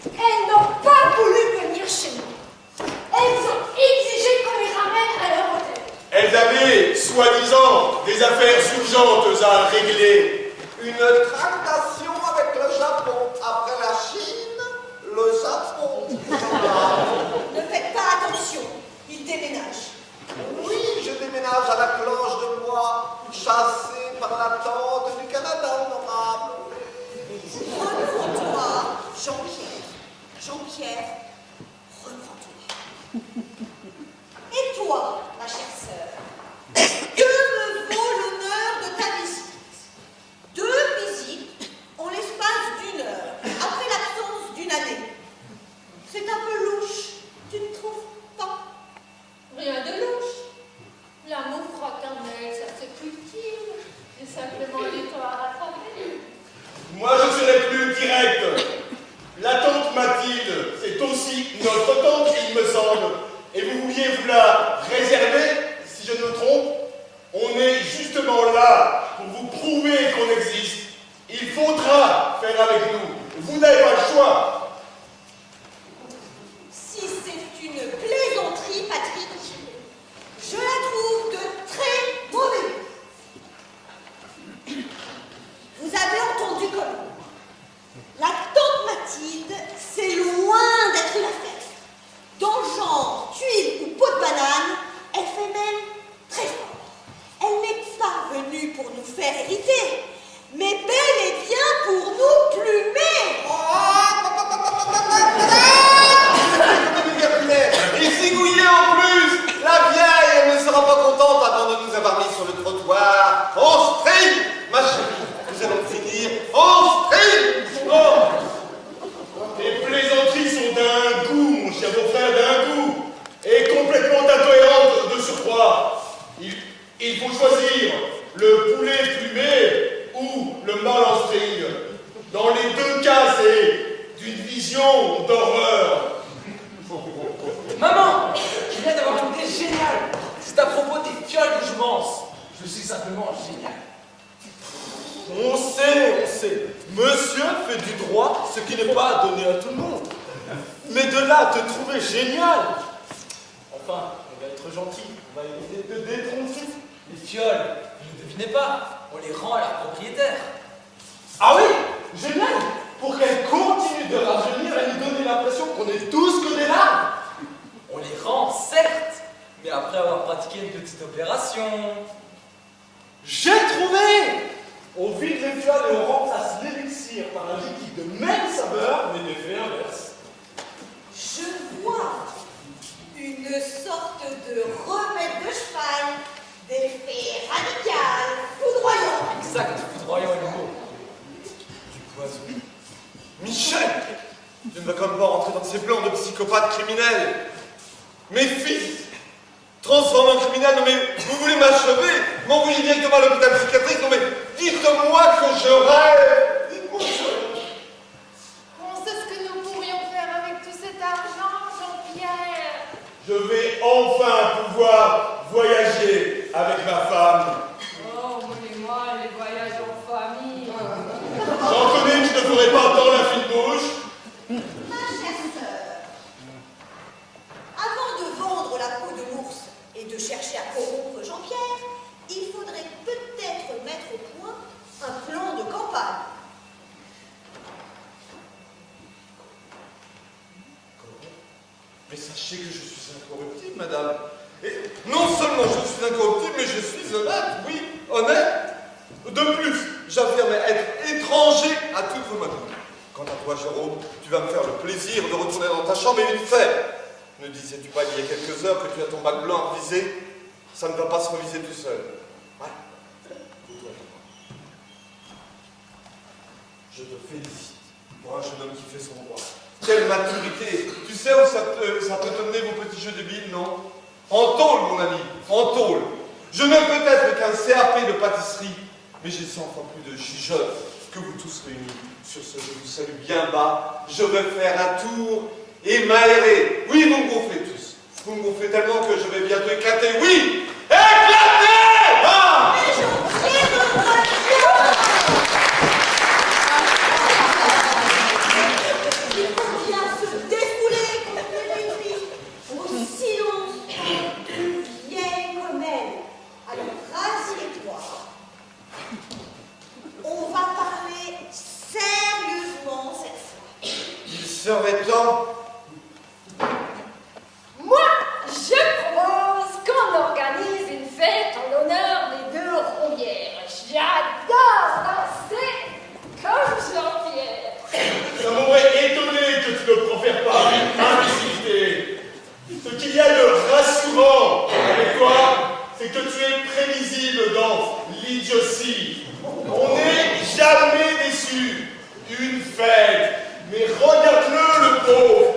Elles n'ont pas voulu venir chez nous. Elles ont exigé qu'on les ramène à leur hôtel. Elles avaient, soi-disant, des affaires urgentes à régler. Une tractation avec le Japon. Après la Chine, le Japon. Ne faites pas attention, il déménage. Oui, je déménage à la cloche de bois, chassé par la tente du Canada honorable. Reprends-toi, Jean-Pierre. Jean-Pierre, reprends-toi. Et toi, ma chère sœur, que me vaut l'honneur de ta visite? 2 visites en l'espace d'1 heure, après l'absence d'1 année. C'est un peu louche, tu ne trouves pas? Rien de louche. L'amour fraternel, ça se cultive. C'est simplement du temps à rattraper. Moi, je serai plus direct. La tante Mathilde, c'est aussi notre tante, il me semble. Et vous vouliez vous la réserver, si je ne me trompe? On est justement là pour vous prouver qu'on existe. Il faudra faire avec nous. Vous n'avez pas le choix. Si c'est une plaisanterie, Patrick, je la trouve de très mauvais goût. Vous avez entendu comment? La tante Mathilde, c'est loin d'être une affaire. Dans le genre tuile ou peau de banane, elle fait même très fort. vision d'horreur. Maman, je viens d'avoir une idée géniale. C'est à propos des fioles de jouvence. Je suis simplement génial. On sait. Monsieur fait du droit ce qui n'est pas donné à tout le monde. Mais de là à te trouver génial. Enfin, on va être gentil. On va éviter de détroncer. Les fioles, vous ne devinez pas, on les rend à leur propriétaire. Ah oui, génial. Pour qu'elle continue de rajeunir et nous donner l'impression qu'on est tous que des larmes. On les rend, certes, mais après avoir pratiqué une petite opération. J'ai trouvé. On vide les fioles et on remplace l'élixir par un liquide de même saveur, mais d'effet inverse. Je vois une sorte de remède de cheval, d'effet radical, foudroyant. Exact, foudroyant et nouveau. Du poison. Michel, je ne vais quand même pas rentrer dans ces plans de psychopathe criminel. Mes fils, transformés en criminel, non mais vous voulez m'achever, m'envoyer directement à l'hôpital psychiatrique, non mais dites-moi que je rêve. Dites-moi que je rêve. On sait ce que nous pourrions faire avec tout cet argent, Jean-Pierre. Je vais enfin pouvoir voyager avec ma femme. Oh, moi, les voyages en famille. J'en connais qui ne feraient pas tant la fine bouche. Ma chère sœur, avant de vendre la peau de l'ours et de chercher à corrompre Jean-Pierre, il faudrait peut-être mettre au point un plan de campagne. Mais sachez que je suis incorruptible, madame. Et non seulement je suis incorruptible, mais je suis honnête, oui, honnête. De plus, j'affirme être étranger à toutes vos modes. Quant à toi, Jérôme, tu vas me faire le plaisir de retourner dans ta chambre et vite fait. Ne disais-tu pas il y a quelques heures que tu as ton bac blanc à reviser? Ça ne va pas se reviser tout seul. Ouais. Je te félicite pour un jeune homme qui fait son droit. Quelle maturité! Tu sais où ça peut te mener vos petits jeux débiles, non? En tôle, mon ami, en tôle. Je ne peux être qu'un CAP de pâtisserie, mais j'ai 100 fois plus de jugeote que vous tous réunis. Sur ce, je vous salue bien bas. Je vais faire un tour et m'aérer. Oui, vous me gonflez tous. Vous me gonflez tellement que je vais bientôt éclater. Oui! Éclater! Ah! Mais j'en prie de votre il faut bien se défouler contre les nuits, au silence d'une vieille comme elle. Alors, rassieds-toi. On va parler sérieusement cette fois. Il serait temps. Moi, je propose qu'on organise une fête en l'honneur des deux rondières. J'adore danser comme Jean-Pierre. Ça m'aurait étonné que tu ne profères pas une imbécilité. Ce qu'il y a de rassurant avec toi, c'est que tu es prévisible dans l'idiotie. On n'est jamais déçu. Une fête. Mais regarde-le, le pauvre.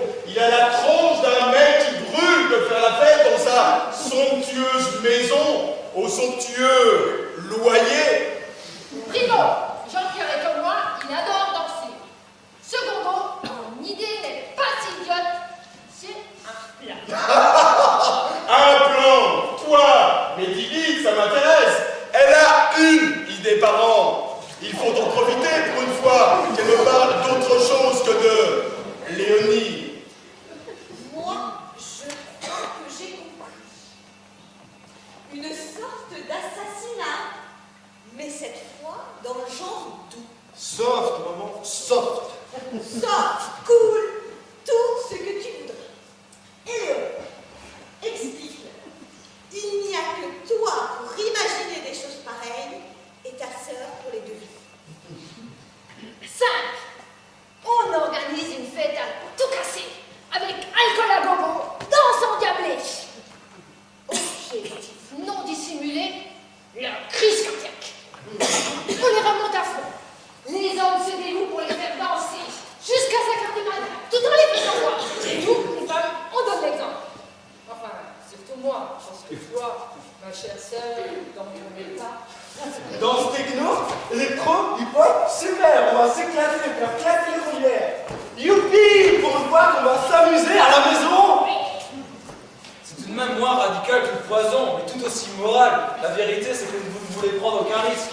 aussi morale. La vérité, c'est que vous ne voulez prendre aucun risque.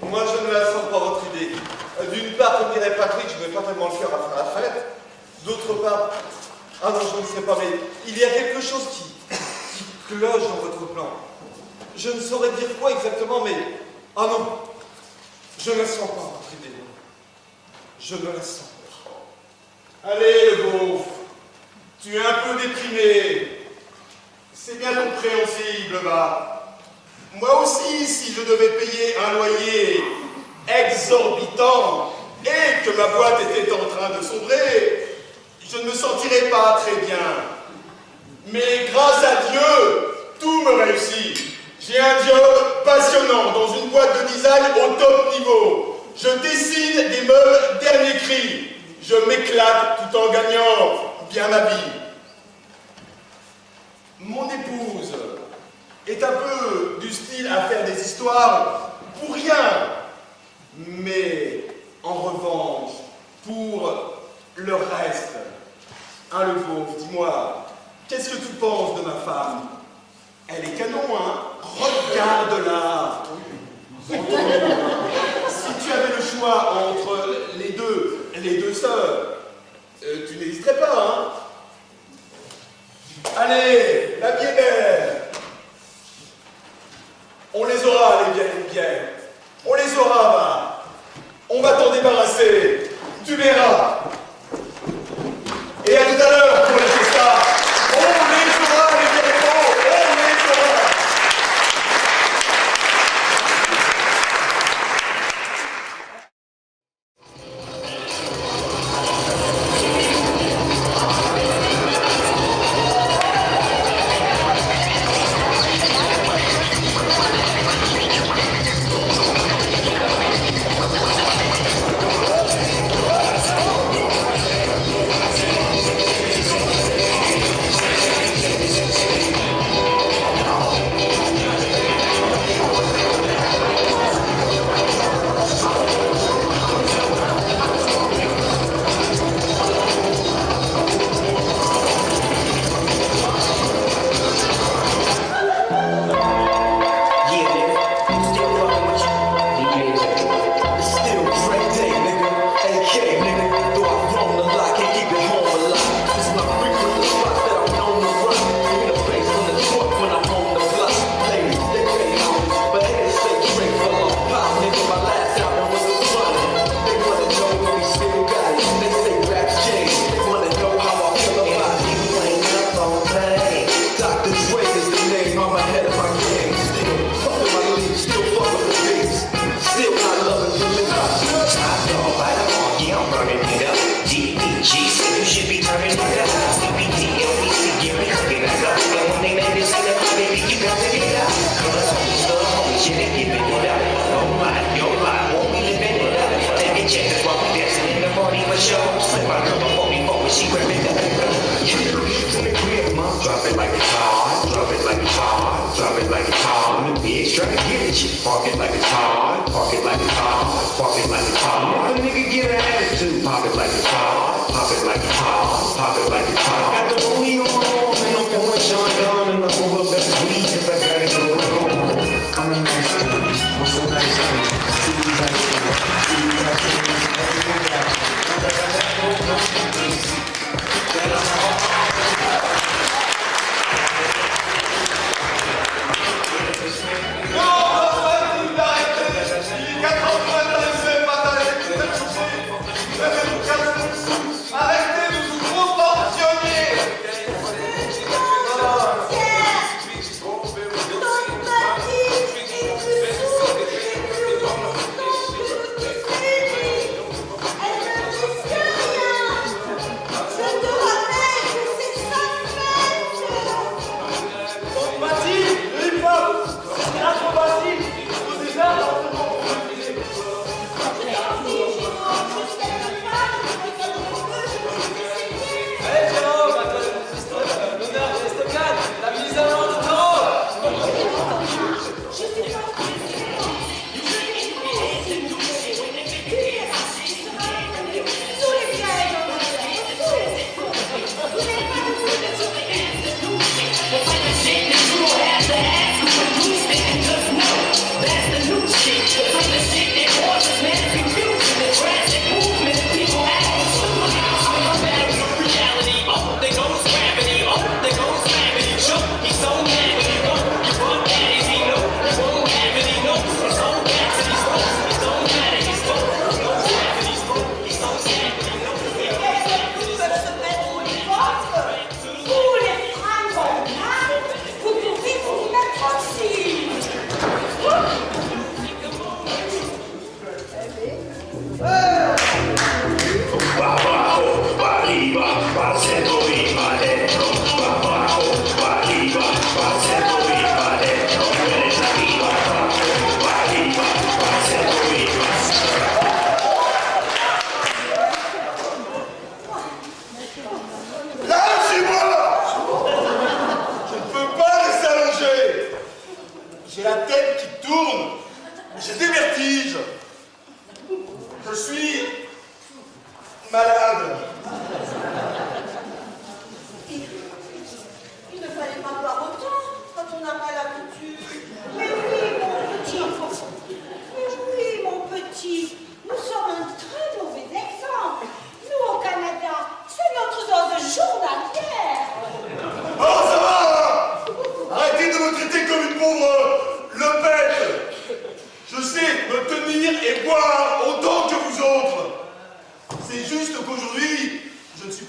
Moi, je ne la sens pas, votre idée. D'une part, comme dirait Patrick, je n'ai pas tellement le cœur à faire la fête. D'autre part, ah non, je ne sais pas, mais il y a quelque chose qui cloche dans votre plan. Je ne saurais dire quoi exactement, mais... Ah non, je ne la sens pas, votre idée. Je ne la sens pas. Allez, le beauf, tu es un peu déprimé. C'est bien compréhensible, va. Moi aussi, si je devais payer un loyer exorbitant et que ma boîte était en train de sombrer, je ne me sentirais pas très bien. Mais grâce à Dieu, tout me réussit. J'ai un job passionnant dans une boîte de design au top niveau. Je dessine des meubles dernier cri. Je m'éclate tout en gagnant bien ma vie. Mon épouse est un peu du style à faire des histoires pour rien. Mais en revanche, pour le reste, hein, le pauvre, dis-moi, qu'est-ce que tu penses de ma femme? Elle est canon, hein? Regarde-la! Si tu avais le choix entre les deux sœurs, tu n'hésiterais pas, hein? Allez, la vie est belle! On les aura, les vieilles. On les aura, va! On va t'en débarrasser! Tu verras! Et à tout à l'heure pour la fiesta! On les aura, les vieilles! On les aura!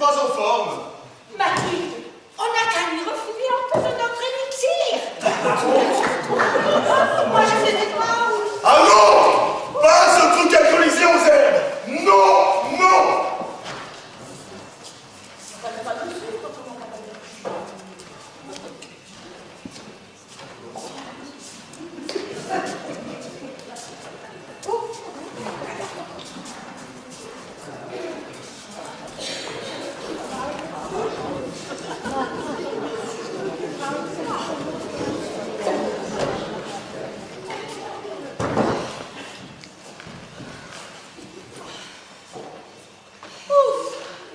pas en forme. Mathilde, on n'a qu'à lui refiler un peu de notre élixir. Moi, je ne sais pas où. Ah non! Pas ce truc alcoolisé aux herbes! Non! Non! Pas de sucre, comment on appelle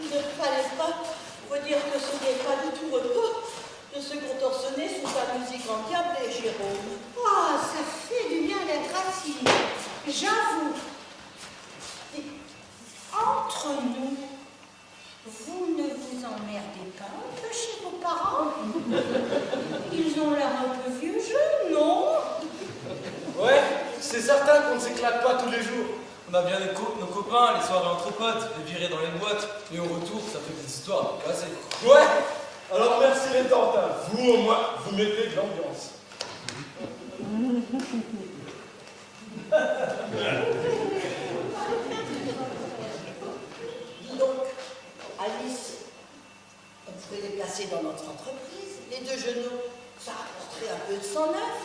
il ne fallait pas vous dire que ce n'est pas du tout repos de se contorsionner sous sa musique en diable et Jérôme. Ah, ça fait du bien d'être assis. J'avoue. Et entre nous, vous ne vous emmerdez pas un peu chez vos parents? Ils ont l'air un peu vieux jeu, non? Ouais, c'est certain qu'on ne s'éclate pas tous les jours. On a bien nos copains, les soirées entre potes, les virées dans les boîtes, et au retour, ça fait des histoires à casser. Ouais. Alors merci les tantins. Vous au moins, vous mettez de l'ambiance. Dis donc, Alice, on pourrait les placer dans notre entreprise. Les deux genoux, ça apporterait un peu de sang neuf.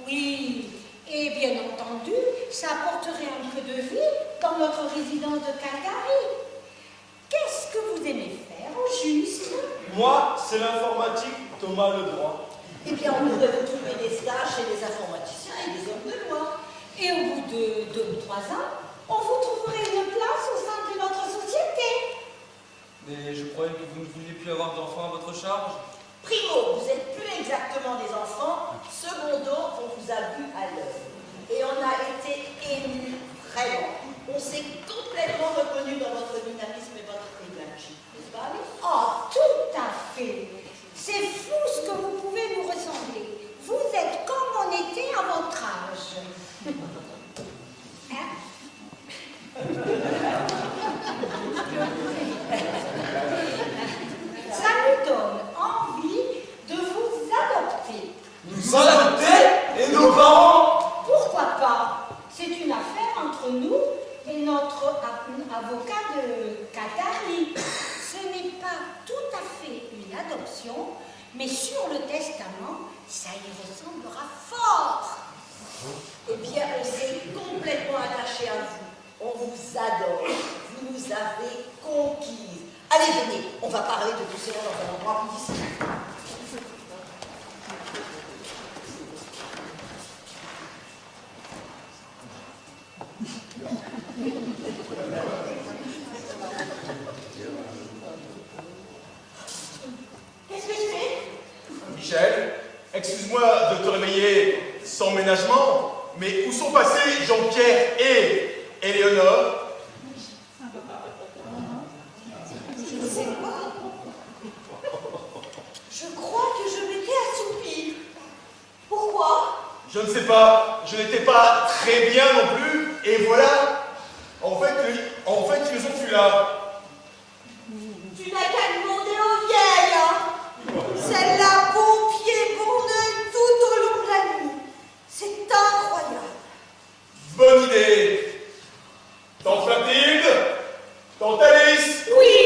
Oui, et bien entendu, ça apporterait un peu de vie dans notre résidence de Calgary. Qu'est-ce que vous aimez faire au juste? Moi, c'est l'informatique, Thomas le droit. Eh bien, on pourrait vous trouver des stages chez les informaticiens et des hommes de loi. Et au bout de 2 ou 3 ans, on vous trouverait une place au sein de notre société. Mais je croyais que vous ne vouliez plus avoir d'enfants à votre charge. Primo, vous n'êtes plus exactement des enfants. Secondo, on vous a vu à l'œuvre. Et on a été émus, vraiment. On s'est complètement reconnu dans votre dynamisme et votre énergie. N'est-ce pas, Alice? Oh, tout à fait. C'est fou ce que vous pouvez nous ressembler. Vous êtes comme on était à votre âge. Hein? Ça nous donne envie de vous adopter. Nous adopter et nos parents? Pourquoi pas? C'est une affaire entre nous et notre avocat de Qatari. Ce n'est pas tout à fait une adoption, mais sur le testament, ça y ressemblera fort. Eh bien, on s'est complètement attaché à vous. On vous adore. Vous nous avez conquises. Allez, venez, on va parler de tout cela dans un endroit plus discret. Qu'est-ce que je fais? Michel, excuse-moi de te réveiller sans ménagement, mais où sont passés Jean-Pierre et Éléonore? Je ne sais pas. Je crois que je m'étais assoupie. Pourquoi? Je ne sais pas, je n'étais pas très bien non plus, et voilà. En fait, ils ont fui là. Tu n'as qu'à demander aux vieilles, hein. Celle-là, bon pied, bon œil, tout au long de la nuit. C'est incroyable. Bonne idée. Tante Mathilde, tante Alice, Oui.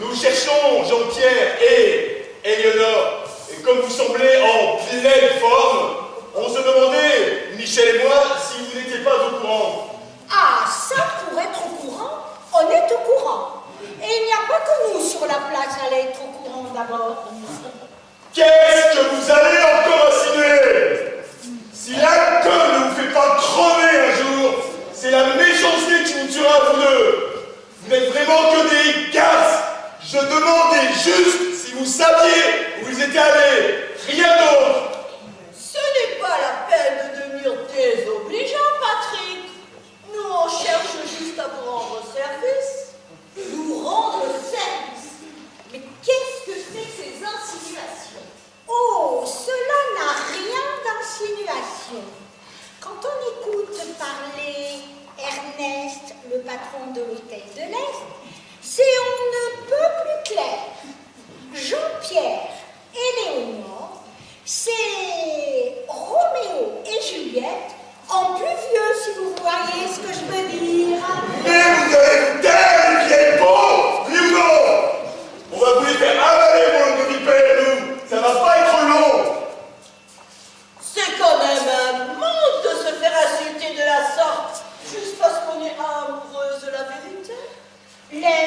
nous cherchons Jean-Pierre et Éléonore. Et comme vous semblez en pleine forme, on se demandait, Michel et moi, si vous n'étiez pas au courant. Ah, ça, pour être au courant, on est au courant. Et il n'y a pas que nous sur la place à être au courant d'abord. Qu'est-ce que vous allez encore insinuer? Si l'alcool ne vous fait pas crever un jour, c'est la méchanceté qui vous tuera vous deux. Vous n'êtes vraiment que des casses. Je demandais juste si vous saviez où ils étaient allés. Rien d'autre. Ce n'est pas la peine de devenir désobligeant, Patrick. Nous, on cherche juste à vous rendre service. Nous rendre service. Mais qu'est-ce que c'est que ces insinuations? Oh, cela n'a rien d'insinuation. Quand on écoute parler Ernest, le patron de l'hôtel de l'Est,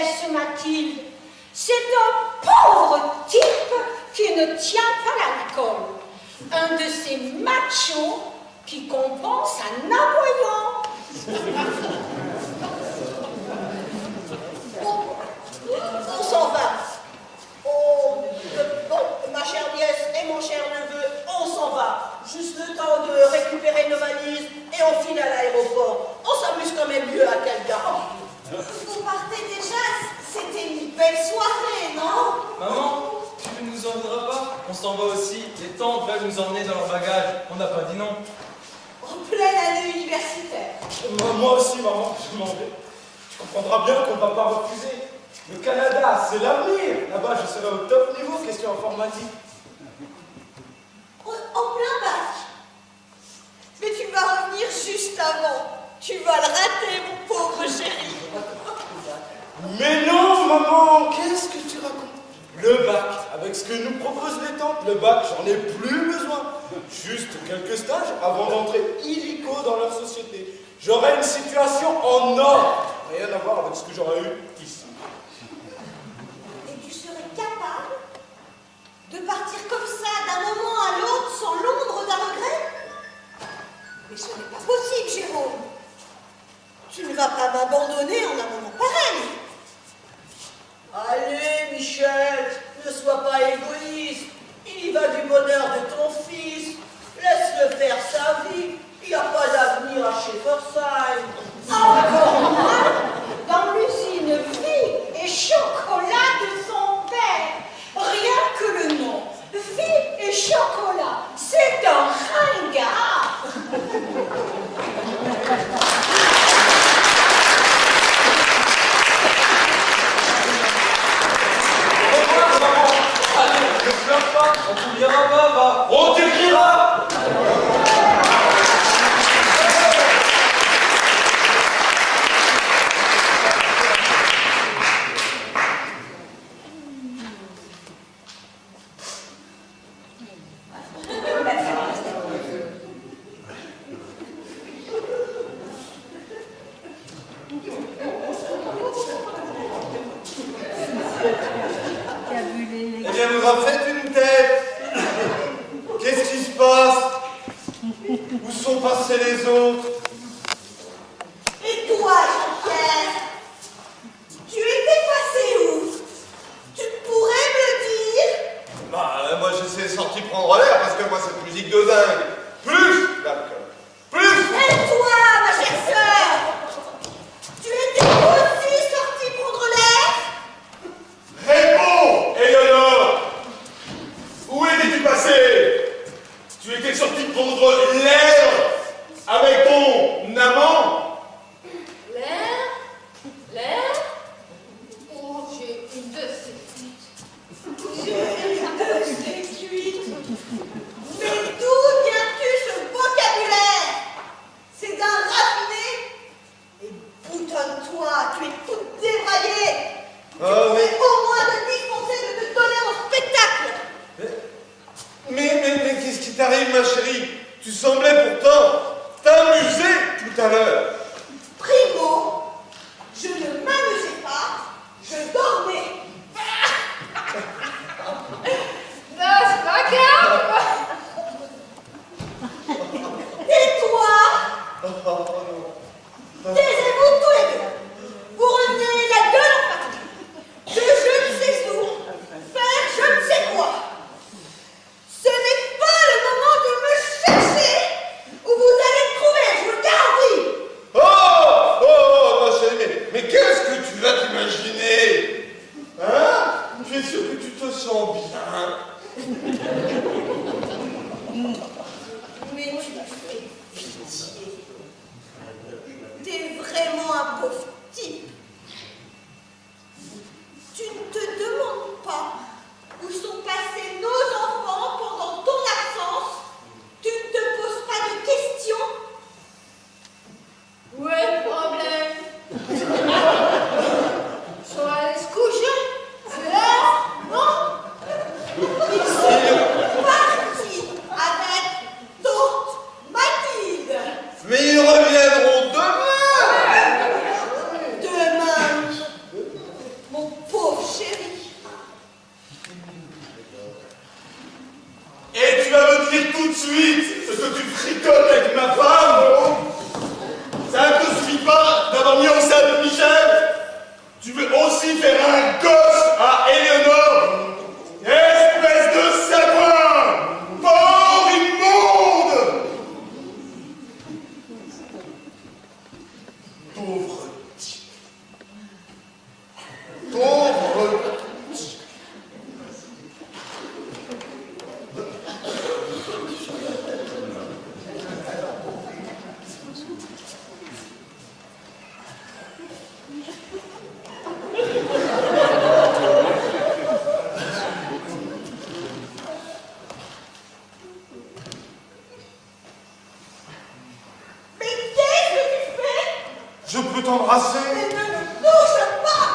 ce Mathilde? C'est un pauvre type qui ne tient pas l'alcool. Un de ces machos qui compensent en aboyant. On s'en va. Oh, bon, ma chère nièce et mon cher neveu, on s'en va. Juste le temps de récupérer nos valises et on file à l'aéroport. On s'amuse quand même mieux à quel gare. Vous partez déjà? C'était une belle soirée, non? Maman, tu ne nous en voudras pas? On s'en va aussi. Les tantes veulent nous emmener dans leur bagage. On n'a pas dit non. En pleine année universitaire. Moi aussi, maman, je m'en vais. Tu comprendras bien qu'on ne va pas refuser. Le Canada, c'est l'avenir. Là-bas, je serai au top niveau, question informatique. En plein bac. Mais tu vas revenir juste avant. Tu vas le rater, mon pauvre chéri. Mais non, maman, qu'est-ce que tu racontes? Le bac, avec ce que nous proposent les tantes, le bac, j'en ai plus besoin. Juste quelques stages avant d'entrer illico dans leur société. J'aurai une situation en or. Rien à voir avec ce que j'aurais eu ici. Et tu serais capable de partir comme ça d'un moment à l'autre sans l'ombre d'un regret? Mais ce n'est pas possible, Jérôme. Tu ne vas pas m'abandonner en un moment pareil. Allez, Michel, ne sois pas égoïste. Il y va du bonheur de ton fils. Laisse-le faire sa vie. Il n'y a pas d'avenir à Schaeffersheim. Encore moins dans l'usine Vie et Chocolat de son père. Rien que le nom, Vie et Chocolat, c'est un ringard. Allez, ne pleure pas. On t'oubliera pas, va. On t'écrira. Eh bien, vous en faites une tête. Qu'est-ce qui se passe? Où sont passés les autres? Et toi, Jean-Pierre, tu étais passé où? Tu pourrais me dire? Bah, moi j'essaie de sortir prendre l'air parce que moi cette musique de dingue. Plus d'alcool. Plus. Et toi, ma chère sœur, tu étais aussi sortie prendre l'air? Réponds, Eleonore. Où étais-tu passé? Tu étais sorti prendre l'air avec ton amant? L'air? L'air? Oh, j'ai une de ces cuites. J'ai cuite. Mais d'où viens-tu ce vocabulaire? C'est d'un raffiné? Et boutonne-toi, tu es toute débraillée. Tu pourrais au moins te dispenser de te donner en spectacle. Mais qu'est-ce qui t'arrive, ma chérie? Tu semblais pourtant t'amuser tout à l'heure. Primo, je ne m'amusais pas, je dormais. Das Vacarme! Tais-toi. Taisez-vous tous les deux. Vous revenez la gueule en partie. De je ne sais où, faire je ne sais quoi. Ce n'est pas le moment de me chercher où vous allez me trouver, je vous le garantis. Ma chérie, mais qu'est-ce que tu vas t'imaginer? Hein? Tu es sûr que tu te sens bien? Mais tu me fais pitié. T'es vraiment un pauvre type. Tu ne te demandes pas où sont passés nos enfants pendant ton absence. Tu ne te poses pas de questions. Où est le problème? Ils sont allés se coucher? C'est là? Non? Ils sont partis avec mon pauvre chéri. Et tu vas me dire tout de suite ce que tu fricotes avec ma femme. Ça ne te suffit pas d'avoir mis enceinte Michel. Tu veux aussi faire un gosse à Éléonore. Espèce de sagouin, pauvre immonde. Pauvre type. Pauvre type. Mais qu'est-ce que tu fais? Je peux t'embrasser? Mais ne me touche pas!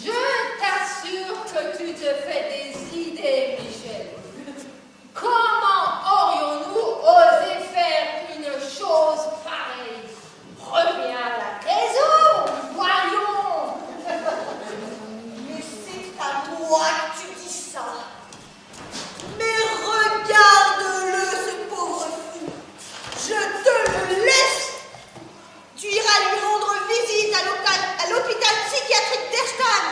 Je t'assure que tu te fais des idées, Michel. Comment aurions-nous osé faire une chose pareille? Reviens à la maison, voyons. Mais c'est à moi que tu dis ça. Mais regarde-le, ce pauvre fou. Je te le laisse. Tu iras lui rendre visite à l'hôpital psychiatrique d'Erstein.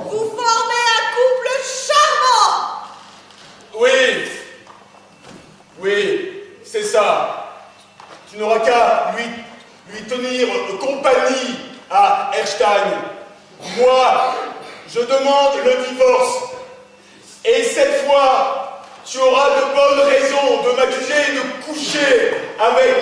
Vous formez un couple charmant. Oui. Oui, c'est ça. Tu n'auras qu'à lui tenir compagnie à Erstein. Moi, je demande le divorce. Et cette fois, tu auras de bonnes raisons de m'accuser de coucher avec